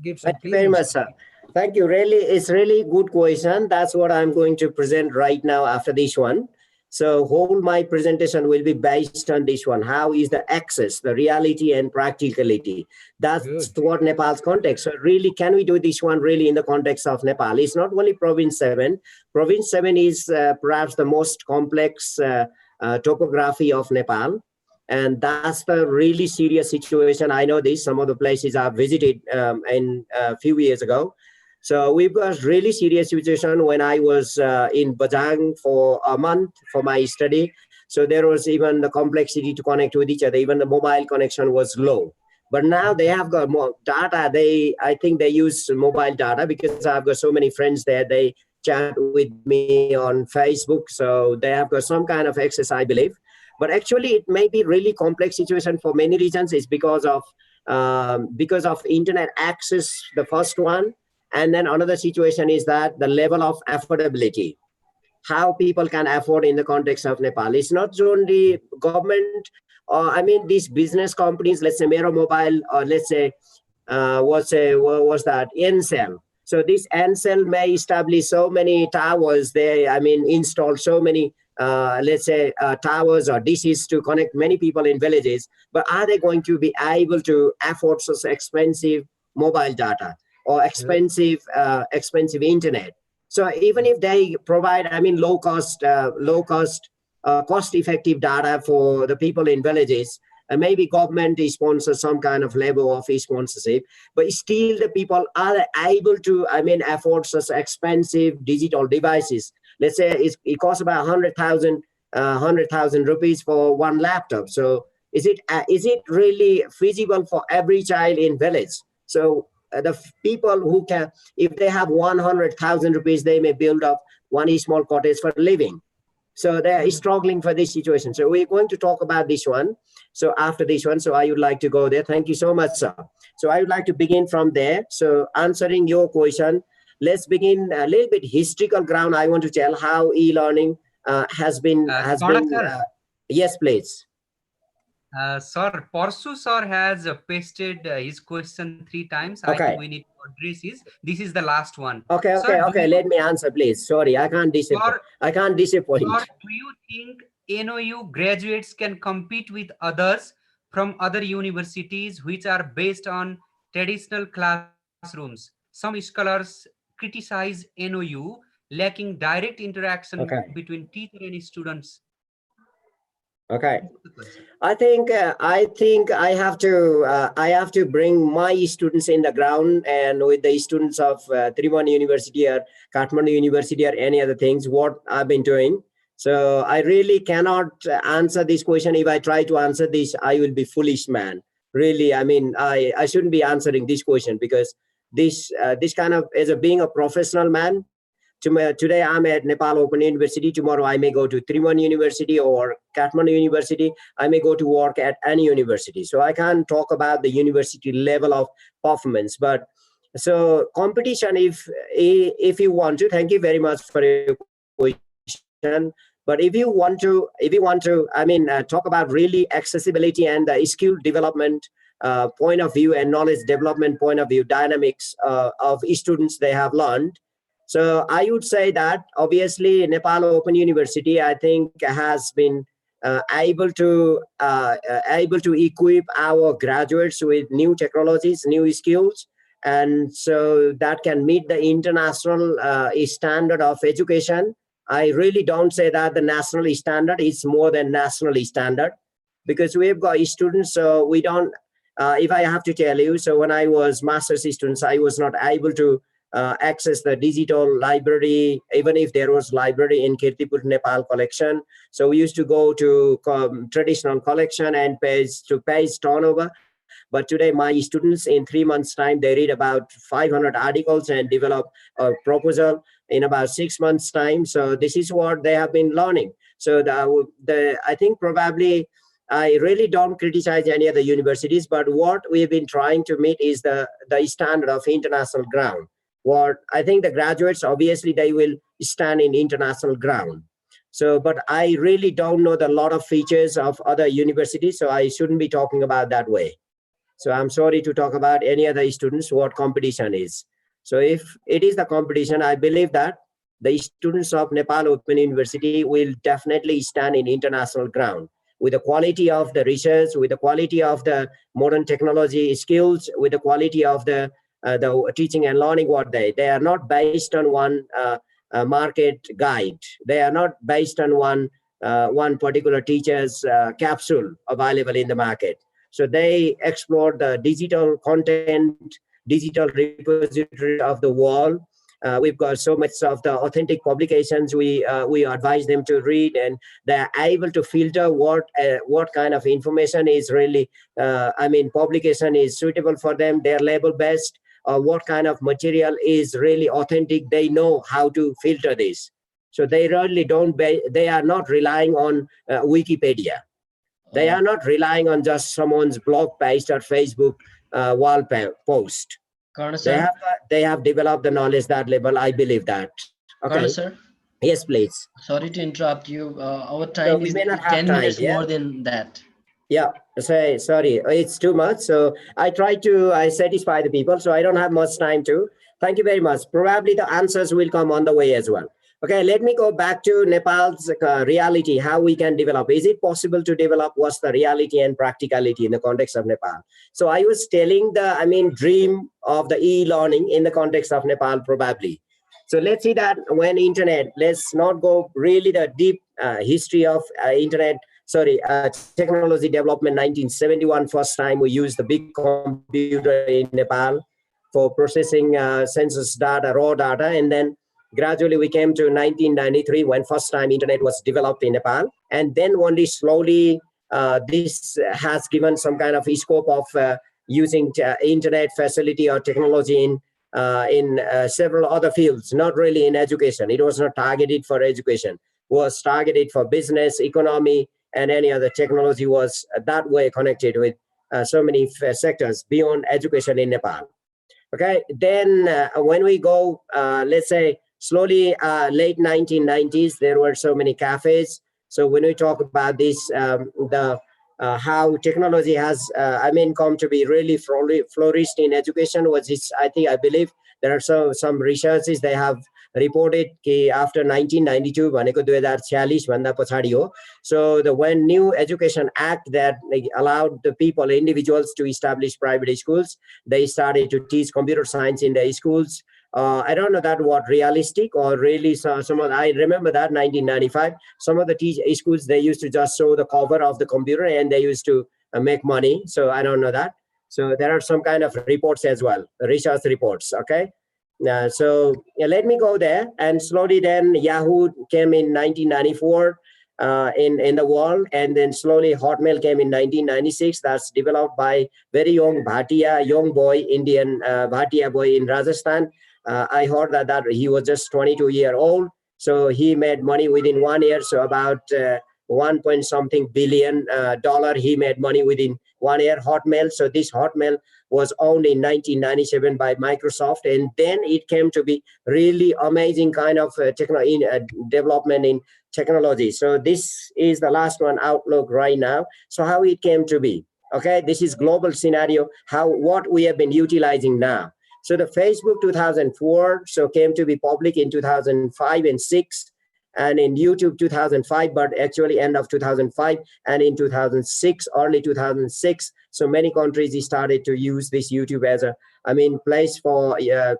give some Thank you clear very much, insight? sir. Thank you. Really, it's really good question. That's what I'm going to present right now after this one. So whole my presentation will be based on this one. How is the access, the reality and practicality? That's Good. what Nepal's context. So really, can we do this one really in the context of Nepal? It's not only province 7. Province 7 is perhaps the most complex topography of Nepal. And that's the really serious situation. I know this, some of the places I've visited in a few years ago. So we've got really serious situation when I was in Bajang for a month for my study. So there was even the complexity to connect with each other. Even the mobile connection was low. But now they have got more data. I think they use mobile data because I've got so many friends there. They chat with me on Facebook. So they have got some kind of access, I believe. But actually, it may be really complex situation for many reasons. It's because of internet access, the first one. And then another situation is that the level of affordability, how people can afford in the context of Nepal. It's not only government, or these business companies, let's say Mero Mobile, or let's say, what was that, Ncell. So this Ncell may establish so many towers. They, install so many, let's say, towers or dishes to connect many people in villages. But are they going to be able to afford such expensive mobile data or expensive internet? So even if they provide, cost-effective data for the people in villages, maybe government sponsors some kind of level of sponsorship, but still the people are able to, afford such expensive digital devices. Let's say it costs about 100,000 rupees for one laptop. So is it really feasible for every child in village? So the people who can, if they have 100,000 rupees, they may build up one small cottage for living. So they're struggling for this situation. So we're going to talk about this one. So after this one, so I would like to go there. Thank you so much, sir. So I would like to begin from there. So answering your question, let's begin a little bit historical ground. I want to tell how e-learning has been. Sir. Yes, please. Sir, Parsu sir has pasted his question 3 times. I Okay. think we need to address this. This is the last one. Okay, Sir, let me answer, please. Sorry, I can't disappoint. Sir, do you think NOU graduates can compete with others from other universities which are based on traditional classrooms? Sir, some scholars criticize NOU lacking direct interaction between teacher and students. Okay. I think I have to bring my students in the ground and with the students of Tribhuvan University or Kathmandu University or any other things what I've been doing. So I really cannot answer this question. If I try to answer this, I will be foolish man. Really, I mean, I shouldn't be answering this question because this kind of as a being a professional man. Today I'm at Nepal Open University. Tomorrow I may go to Tribhuvan University or Kathmandu University. I may go to work at any university. So I can't talk about the university level of performance. But so competition, if you want to, thank you very much for your question. But if you want to, talk about really accessibility and the skill development point of view and knowledge development point of view, dynamics of students they have learned. So I would say that obviously Nepal Open University, I think, has been able to equip our graduates with new technologies, new skills, and so that can meet the international standard of education. I really don't say that the national standard is more than national standard because we've got students. So we don't. If I have to tell you, so when I was master's students, I was not able to access the digital library, even if there was library in Kirtipur, Nepal collection. So we used to go to traditional collection and page turnover. But today my students in 3 months time, they read about 500 articles and develop a proposal in about 6 months time. So this is what they have been learning. So I think probably I really don't criticize any other universities, but what we've been trying to meet is the standard of international ground. What I think the graduates, obviously, they will stand in international ground. So, but I really don't know the lot of features of other universities, so I shouldn't be talking about that way. So I'm sorry to talk about any other students what competition is. So if it is the competition, I believe that the students of Nepal Open University will definitely stand in international ground with the quality of the research, with the quality of the modern technology skills, with the quality of the teaching and learning what they are not based on one market guide. They are not based on one particular teacher's capsule available in the market. So they explore the digital content, digital repository of the world. We've got so much of the authentic publications we advise them to read, and they're able to filter what kind of information is really, publication is suitable for them, their level best, what kind of material is really authentic. They know how to filter this. So they really they are not relying on Wikipedia. They are not relying on just someone's blog post or Facebook wall post. They have developed the knowledge that level. I believe that. Okay, sir. Yes, please. Sorry to interrupt you. Our time is 10 minutes more than that. Yeah, sorry, it's too much. So I satisfy the people, so I don't have much time to. Thank you very much. Probably the answers will come on the way as well. Okay, let me go back to Nepal's reality, how we can develop. Is it possible to develop? What's the reality and practicality in the context of Nepal? So I was telling dream of the e-learning in the context of Nepal, probably. So let's see that when internet, let's not go really the deep history of technology development. 1971, first time we used the big computer in Nepal for processing census data, raw data, and then gradually we came to 1993 when first time internet was developed in Nepal, and then only slowly this has given some kind of scope of using internet facility or technology in several other fields, not really in education. It was not targeted for education. It was targeted for business, economy, and any other technology was that way connected with so many sectors beyond education in Nepal. Okay, then when we go, let's say, slowly, late 1990s, there were so many cafes. So when we talk about this, how technology has, come to be really flourished in education, I believe there are some researches they have reported after 1992 भनेको 2046 भन्दा पछाडि हो. So when new education act that allowed the people, individuals to establish private schools, they started to teach computer science in the schools. I don't know that what realistic or really some of, I remember that 1995, some of the schools, they used to just show the cover of the computer and they used to make money. So I don't know that. So there are some kind of reports as well, research reports, okay? So let me go there, and slowly then Yahoo came in 1994 in the world, and then slowly Hotmail came in 1996. That's developed by very young Bhatia, young boy, Indian Bhatia boy in Rajasthan. I heard that he was just 22 years old. So he made money within 1 year. So about 1 point something billion dollar he made money within 1 year, Hotmail. So this Hotmail was owned in 1997 by Microsoft, and then it came to be really amazing kind of development in technology. So this is the last one, Outlook right now. So how it came to be, okay? This is global scenario, what we have been utilizing now. So the Facebook 2004, so came to be public in 2005 and 6, and in YouTube 2005, but actually end of 2005, and in 2006, early 2006. So many countries started to use this YouTube as a, place for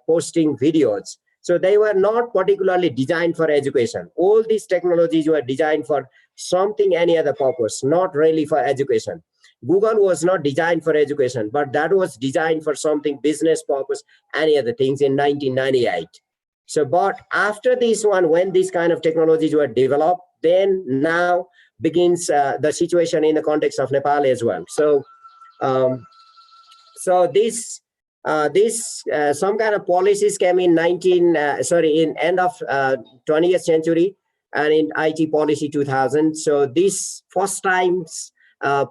posting videos. So they were not particularly designed for education. All these technologies were designed for something, any other purpose, not really for education. Google was not designed for education, but that was designed for something business purpose, any other things in 1998. So, but after this one, when these kind of technologies were developed, then now begins the situation in the context of Nepal as well. So, this some kind of policies came in in end of 20th century, and in IT policy 2000. So this first times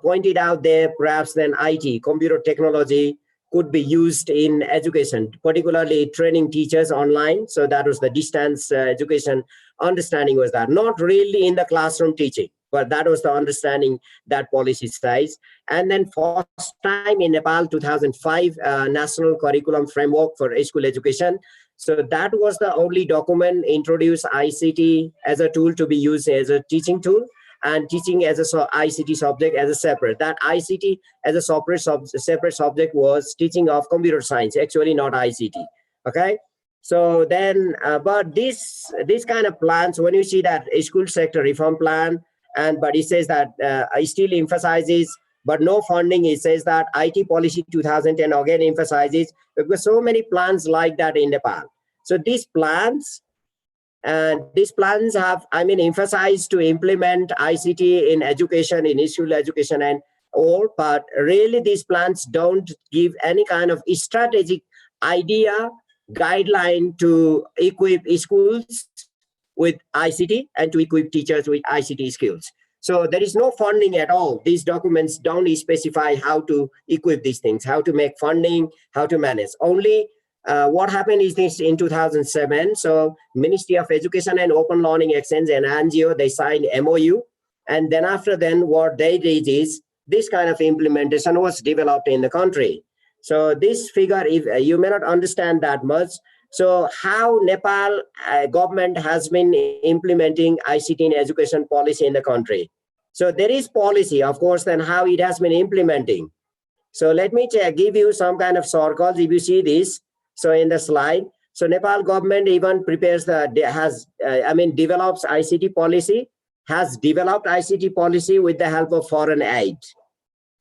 pointed out there, perhaps then IT, computer technology, could be used in education, particularly training teachers online. So that was the distance education understanding was that. Not really in the classroom teaching, but that was the understanding that policy says. And then first time in Nepal, 2005, National Curriculum Framework for School Education. So that was the only document introduced ICT as a tool to be used as a teaching tool, and teaching as a ICT subject as a separate. That ICT as a separate subject was teaching of computer science, actually not ICT, okay? So then, but this kind of plans, when you see that a school sector reform plan, but it says that it still emphasizes, but no funding, it says that IT policy 2010 again emphasizes, because so many plans like that in Nepal. So these plans have, emphasized to implement ICT in education, in school education and all, but really these plans don't give any kind of strategic idea, guideline to equip schools with ICT and to equip teachers with ICT skills. So there is no funding at all. These documents don't specify how to equip these things, how to make funding, how to manage. Only what happened is this in 2007. So Ministry of Education and Open Learning Exchange and NGO, they signed MOU. And then after then what they did is this kind of implementation was developed in the country. So this figure, if you may not understand that much. So how Nepal government has been implementing ICT in education policy in the country. So there is policy, of course, then how it has been implementing. So let me give you some kind of circles. If you see this, so in the slide, so Nepal government even prepares develops ICT policy, has developed ICT policy with the help of foreign aid,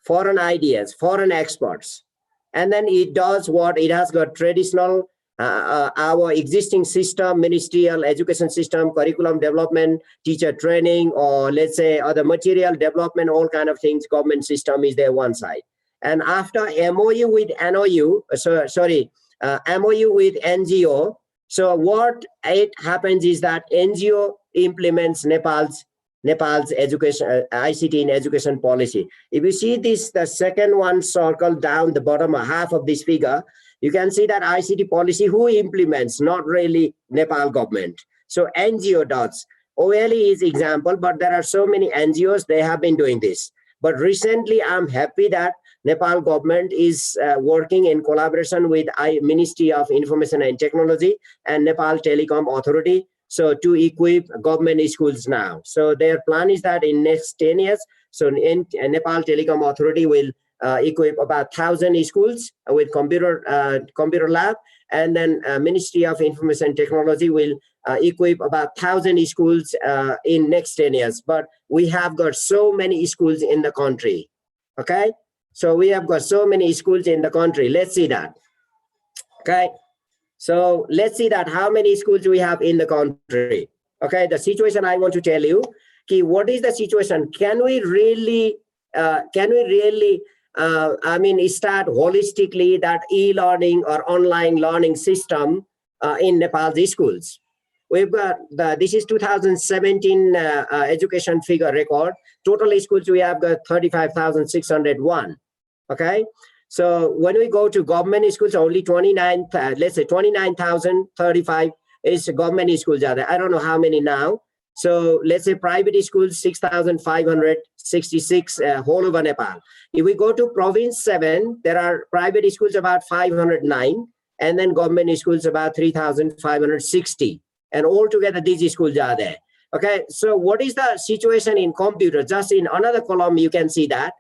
foreign ideas, foreign experts. And then it does what it has got traditional, our existing system, ministerial education system, curriculum development, teacher training, or let's say other material development, all kind of things, government system is there one side. And after MOU with MOU with NGO, so what it happens is that NGO implements Nepal's education ICT in education policy. If you see this, the second one circle down the bottom half of this figure, you can see that ICT policy, who implements, not really Nepal government. So NGO does. OLE is example, but there are so many NGOs, they have been doing this. But recently, I'm happy that Nepal government is working in collaboration with Ministry of Information and Technology and Nepal Telecom Authority, so to equip government schools now. So their plan is that in next 10 years, so in Nepal Telecom Authority will equip about 1,000 schools with computer lab, and then Ministry of Information and Technology will equip about 1,000 schools in next 10 years. But we have got so many schools in the country, okay? So we have got so many schools in the country. Let's see that, okay? So let's see that how many schools we have in the country. Okay, the situation I want to tell you, okay, what is the situation? Can we really I mean, start holistically that e-learning or online learning system in Nepal's schools? We've got this is 2017 education figure record. Total schools we have got 35,601. Okay, so when we go to government schools, only 29, let's say 29,035 is government schools are there. I don't know how many now. So let's say private schools, 6,566 whole over Nepal. If we go to province 7, there are private schools about 509, and then government schools about 3,560. And altogether, these schools are there. Okay, so what is the situation in computer? Just in another column, you can see that.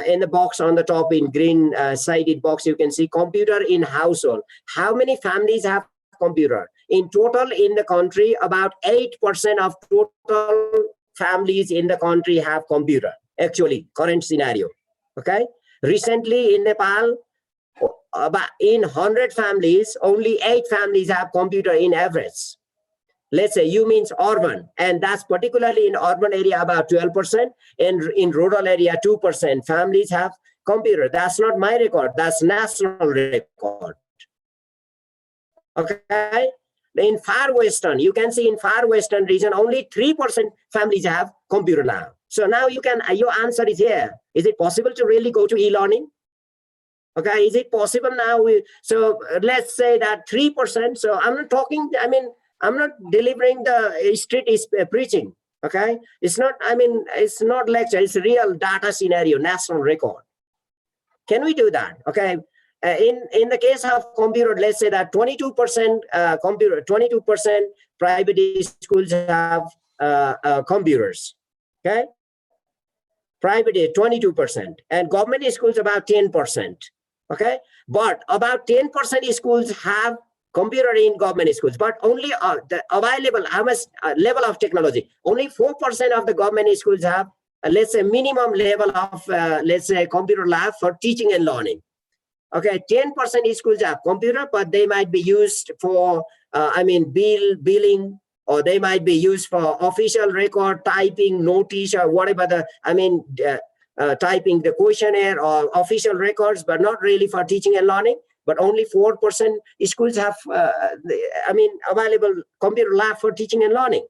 In the box on the top in green sided box, you can see computer in household. How many families have computer? In total in the country, about 8% of total families in the country have computer, actually, current scenario, okay? Recently in Nepal, about in 100 families, only 8 families have computer in average. Let's say you means urban, and that's particularly in urban area about 12%, and in rural area 2% families have computer. That's not my record, that's national record. Okay, in far western, you can see in far western region only 3% families have computer now. So now you can, your answer is here. Is it possible to really go to e-learning? Okay, is it possible now? So let's say that 3%. So I'm not talking, I mean, I'm not delivering the street preaching, okay? It's not, I mean, it's not lecture, it's real data scenario, national record. Can we do that, okay? In the case of computer, let's say that 22% computer, 22% private schools have computers, okay? Private 22%, and government schools about 10%, okay? But about 10% schools have computer in government schools, but only the available, how much level of technology? Only 4% of the government schools have, let's say, minimum level of, let's say, computer lab for teaching and learning. Okay, 10% schools have computer, but they might be used for, I mean, billing, or they might be used for official record, typing, notice, or whatever the, I mean, typing the questionnaire or official records, but not really for teaching and learning. But only 4% schools have, I mean, available computer lab for teaching and learning.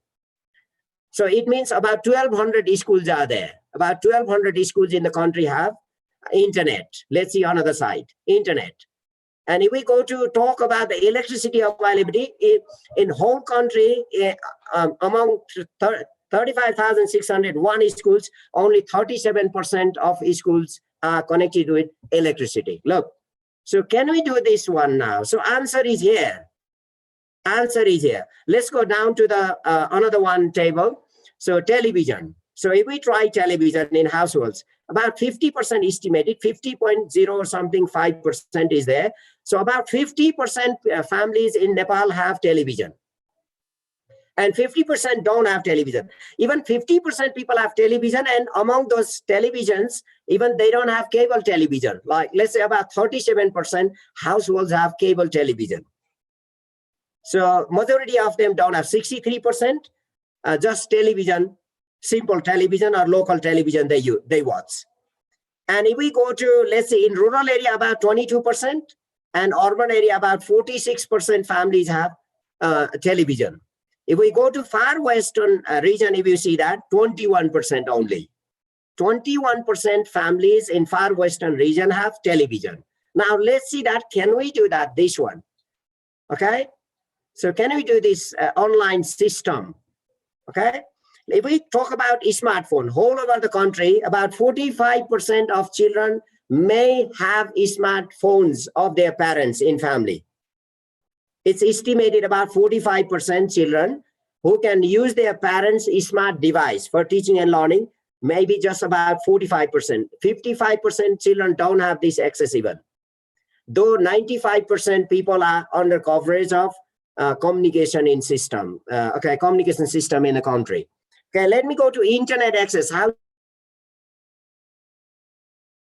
So it means about 1,200 schools are there. About 1,200 schools in the country have internet. Let's see another side, internet. And if we go to talk about the electricity availability, in whole country, among 35,601 schools, only 37% of schools are connected with electricity. Look. So can we do this one now? So answer is here. Answer is here. Let's go down to the another one table. So television. So if we try television in households, about 50% estimated, 50.0 something 5% is there. So about 50% families in Nepal have television. And 50% don't have television. Even 50% people have television, and among those televisions, even they don't have cable television. Like, let's say about 37% households have cable television. So majority of them don't have. 63% just television, simple television or local television they watch. And if we go to, let's say, in rural area, about 22%, and urban area, about 46% families have television. If we go to far western region, if you see that, 21% only. 21% families in far western region have television. Now let's see that, can we do that, this one? Okay, so can we do this online system? Okay, if we talk about smartphone, whole over the country, about 45% of children may have smartphones of their parents in family. It's estimated about 45% children who can use their parents' smart device for teaching and learning, maybe just about 45%. 55% children don't have this access even. Though 95% people are under coverage of communication system in the country. Okay, let me go to internet access. How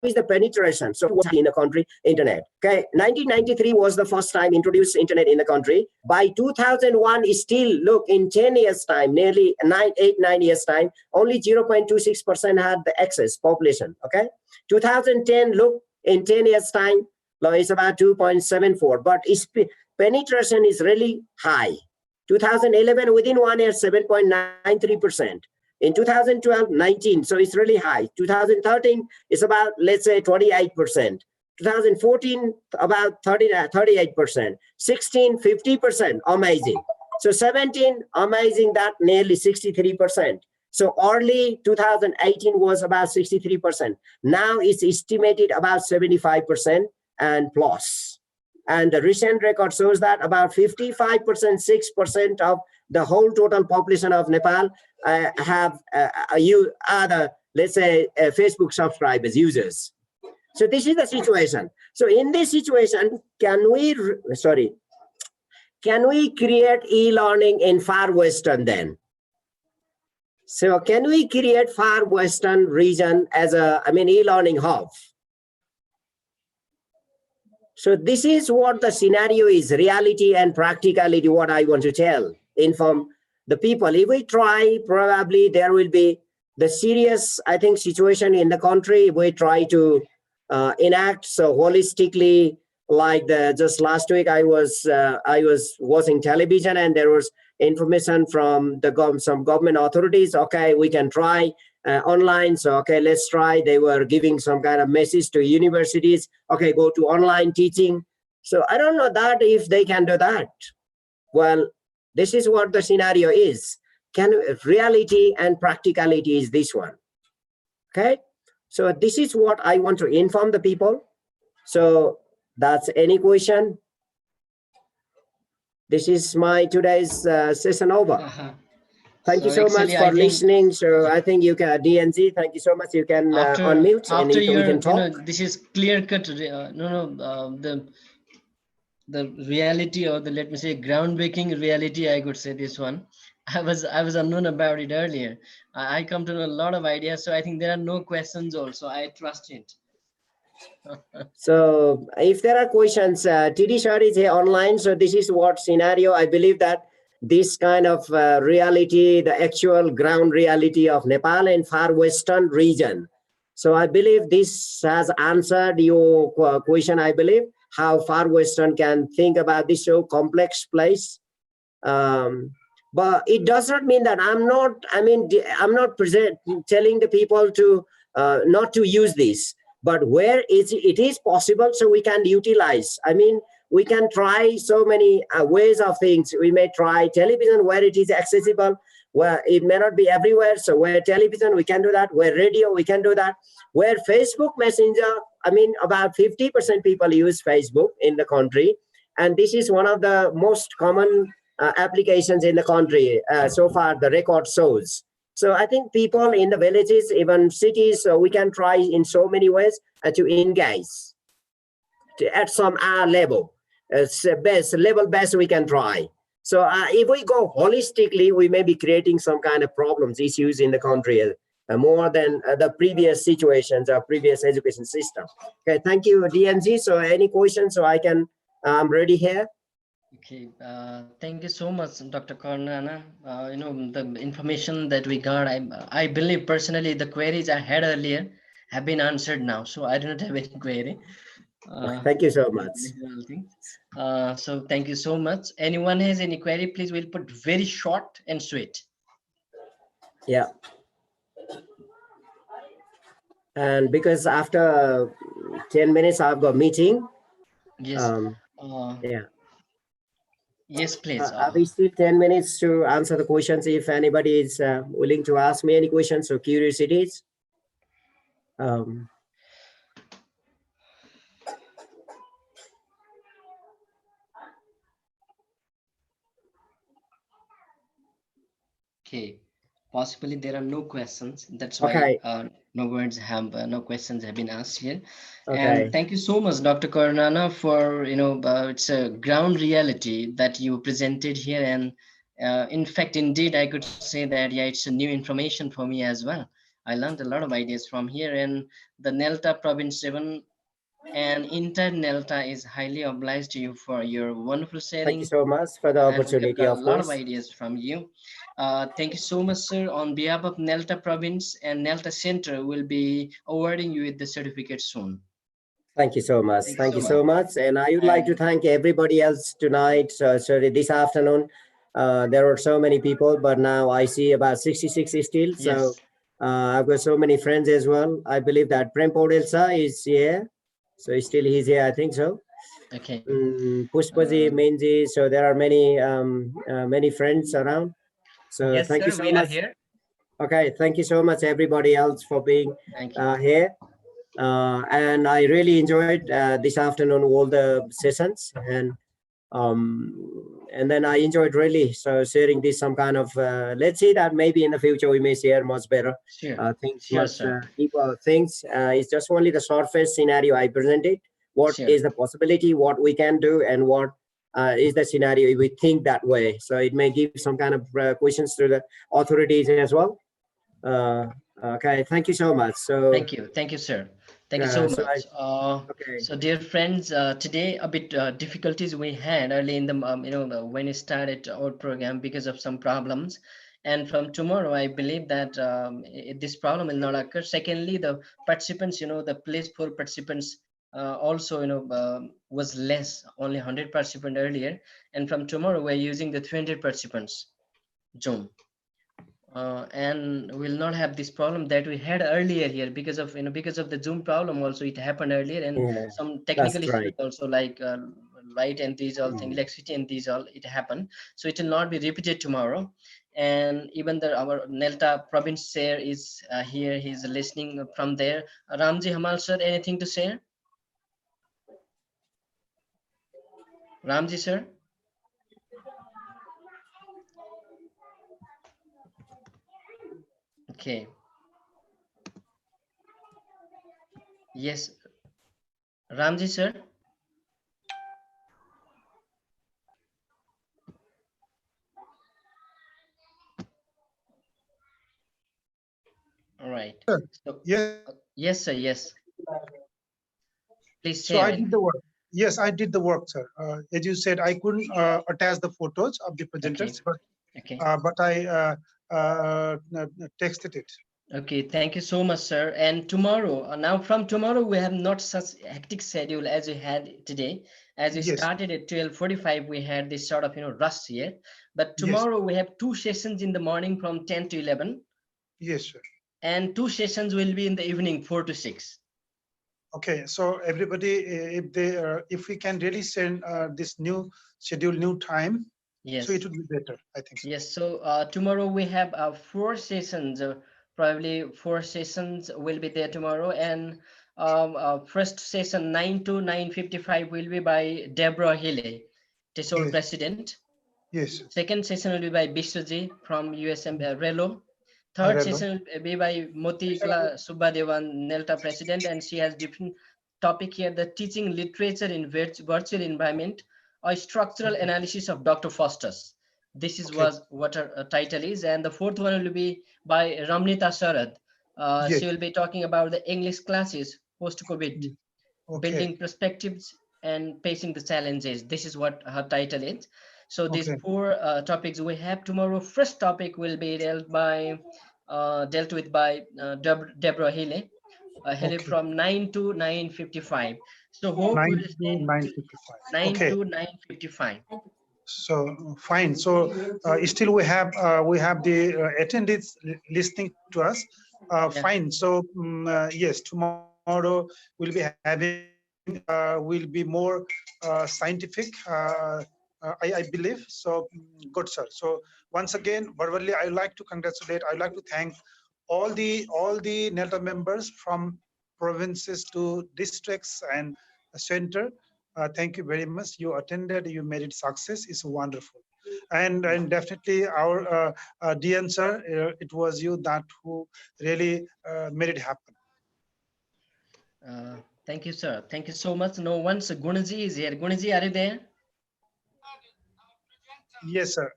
is the penetration? So in the country, internet. Okay, 1993 was the first time introduced internet in the country. By 2001, still look in 10 years time, nearly 9 years time, only 0.26% had the access population. Okay, 2010 look in 10 years time, it's about 2.74, but penetration is really high. 2011 within 1 year 7.93%. In 2012, 19, so it's really high. 2013 is about, let's say, 28%. 2014, about 38%. 16, 50%, amazing. So 17, amazing, that nearly 63%. So early 2018 was about 63%. Now it's estimated about 75% and plus. And the recent record shows that about 55%, 6% of the whole total population of Nepal have other, let's say, Facebook subscribers, users. So this is the situation. So in this situation, can we create e-learning in Far Western then? So can we create Far Western region as a, e-learning hub? So this is what the scenario is, reality and practicality, what I want to inform the people. If we try, probably there will be the serious, I think, situation in the country. We try to enact so holistically, like just last week I was watching television and there was information from some government authorities. Okay, we can try online. So, okay, let's try. They were giving some kind of message to universities. Okay, go to online teaching. So I don't know that if they can do that. Well, this is what the scenario is. Reality and practicality is this one. Okay, so this is what I want to inform the people. So that's any question. This is my today's session over. Thank you so much for listening. So I think you can, DNZ, thank you so much. You can unmute and we can talk. This is clear cut. The reality, or the, let me say, groundbreaking reality, I could say this one. I was unknown about it earlier. I come to know a lot of ideas. So I think there are no questions also. I trust it. So if there are questions, TD sir is here online. So this is what scenario. I believe that this kind of reality, the actual ground reality of Nepal and Far Western region. So I believe this has answered your question, I believe, how Far Western can think about this so complex place. But it does not mean that I'm not telling the people to not to use this, but where it is possible, so we can utilize. We can try so many ways of things. We may try television where it is accessible, where it may not be everywhere. So where television, we can do that. Where radio, we can do that. Where Facebook Messenger, about 50% people use Facebook in the country. And this is one of the most common applications in the country. So far, the record shows. So I think people in the villages, even cities, so we can try in so many ways to engage at some level. Best we can try. So if we go holistically, we may be creating some kind of problems, issues in the country more than the previous situations or previous education system. Okay, thank you, DMZ. So any questions? So I'm ready here. Okay, thank you so much, Dr. Karnana. The information that we got, I believe personally the queries I had earlier have been answered now. So I do not have any query. Thank you so much. So thank you so much. Anyone has any query, please, we'll put very short and sweet. Yeah. And because after 10 minutes, I've got a meeting. Yes. Yeah. Yes, please. Are we still 10 minutes to answer the questions if anybody is willing to ask me any questions or curiosities? Okay, possibly there are no questions. That's why Okay. no questions have been asked here. And Okay. thank you so much, Dr. Karnana, for it's a ground reality that you presented here. And in fact, indeed, I could say that yeah, it's a new information for me as well. I learned a lot of ideas from here, and the Nelta Province 7 and entire Nelta is highly obliged to you for your wonderful Thank you sharing. so much for the And we have opportunity, got a of lot of course. ideas from you. Thank you so much, sir. On behalf of Nelta Province and Nelta Center, we'll be awarding you with the certificate soon. Thank you so much. Thank you Thank so you much. so much. And I would like to And thank everybody else tonight. Sorry, this afternoon. There are so many people, but now I see about 66 still. So yes, I've got so many friends as well. I believe that Prem Podelsa is here. So still he's here, I think so. okay. Pushpaji, Uh, Menji. So there are many friends around. So yes, thank you sir. so We are much. here. Okay, thank you so much, everybody else, for being Thank you. here. And I really enjoyed this afternoon all the sessions, and then I enjoyed really so sharing this some kind of. Let's see that maybe in the future we may share much better Sure. things, Sure, much sir. deeper things. It's just only the surface scenario I presented. What Sure. is the possibility? What we can do, and what is the scenario if we think that way? So it may give some kind of questions to the authorities as well. Uh, okay, thank you so much. So, Thank you, sir. Thank you so so I, much. okay, So, dear friends, today a bit difficulties we had early in the when we started our program because of some problems, and from tomorrow I believe that this problem will not occur. Secondly, the participants, the place for participants also was less, only 100 participants earlier, and from tomorrow we're using the 300 participants Zoom. And we'll not have this problem that we had earlier here because of because of the Zoom problem. Also, it happened earlier, and yeah, some that's technical issues right. also, like light and these all things, Mm. electricity and these all, it happened. So it will not be repeated tomorrow. And even the our Nelta province chair is here. He's listening from there. Ramji Hamal sir, anything to say? Ramji sir. Okay. Yes, Ramji sir. All right. Sir. So Yes. yes, sir. Yes. Please So share I it. did the work. Yes, I did the work, sir. As you said, I couldn't attach the photos of the Okay. presenters, Okay. but I texted it. Okay, thank you so much, sir. And tomorrow, now from tomorrow, we have not such hectic schedule as we had today. As we Yes, started at 12:45, we had this sort of rush here. But yes, tomorrow we have two sessions in the morning from 10 to 11, yes, sir. and two sessions will be in the evening 4 to 6. Okay, so everybody, if we can really send this new schedule, new time, so it Yes. would be better. I think so. Yes, so tomorrow we have four sessions. Probably four sessions will be there tomorrow, and first session 9 to 9:55 will be by Deborah Hille, TESOL Yes, president. yes, Second session will be by Bishwaji from USM Relo. Third Rello. session will be by Motikla Subbadevan, Nelta president, and she has different topic here: the teaching literature in virtual environment, a structural analysis of Dr. Foster's. This is Okay. was what her title is, and the fourth one will be by Ramnita Sarad. She Yes. will be talking about the English classes post-COVID, Yes. Okay. building perspectives and facing the challenges. This is what her title is. So these Okay. four topics we have tomorrow. First topic will be dealt with by Deborah Hille. Hille Okay. from 9 to 9:55. So hope we'll 9 to spend 9:55. 9 Okay. to 9:55. So fine. So still we have the attendees listening to us. Yeah. Fine. So yes, tomorrow we'll be having will be more scientific. I believe so. Good, sir. So once again, verbally, I would like to congratulate. I would like to thank all the NELTA members from provinces to districts and center. Thank you very much. You attended, you made it success. It's wonderful. and definitely our DN sir, it was you that who really made it happen. Thank you, sir. Thank you so much. No once Gunaji is here. Gunaji, are you there? Yes, sir.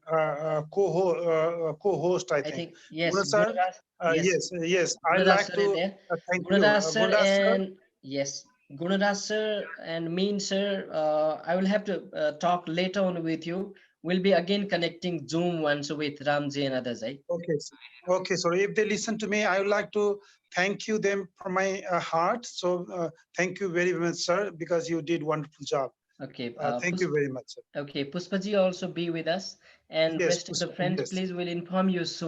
Co-host, I think. think yes. Guna sir, Yes. yes. I'd Gunadas like sir is to there. thank you, Gunadas sir Gunda sir. and yes, Gunadas sir and Mean sir. I will have to talk later on with you. We'll be again connecting Zoom once with Ramji and others. Eh? Okay, okay. So if they listen to me, I would like to thank you them from my heart. So thank you very much, sir, because you did wonderful job. Okay. Thank you very much, sir. Okay, Pushpaji also be with us, and Yes, rest of the friends, yes. please will inform you soon.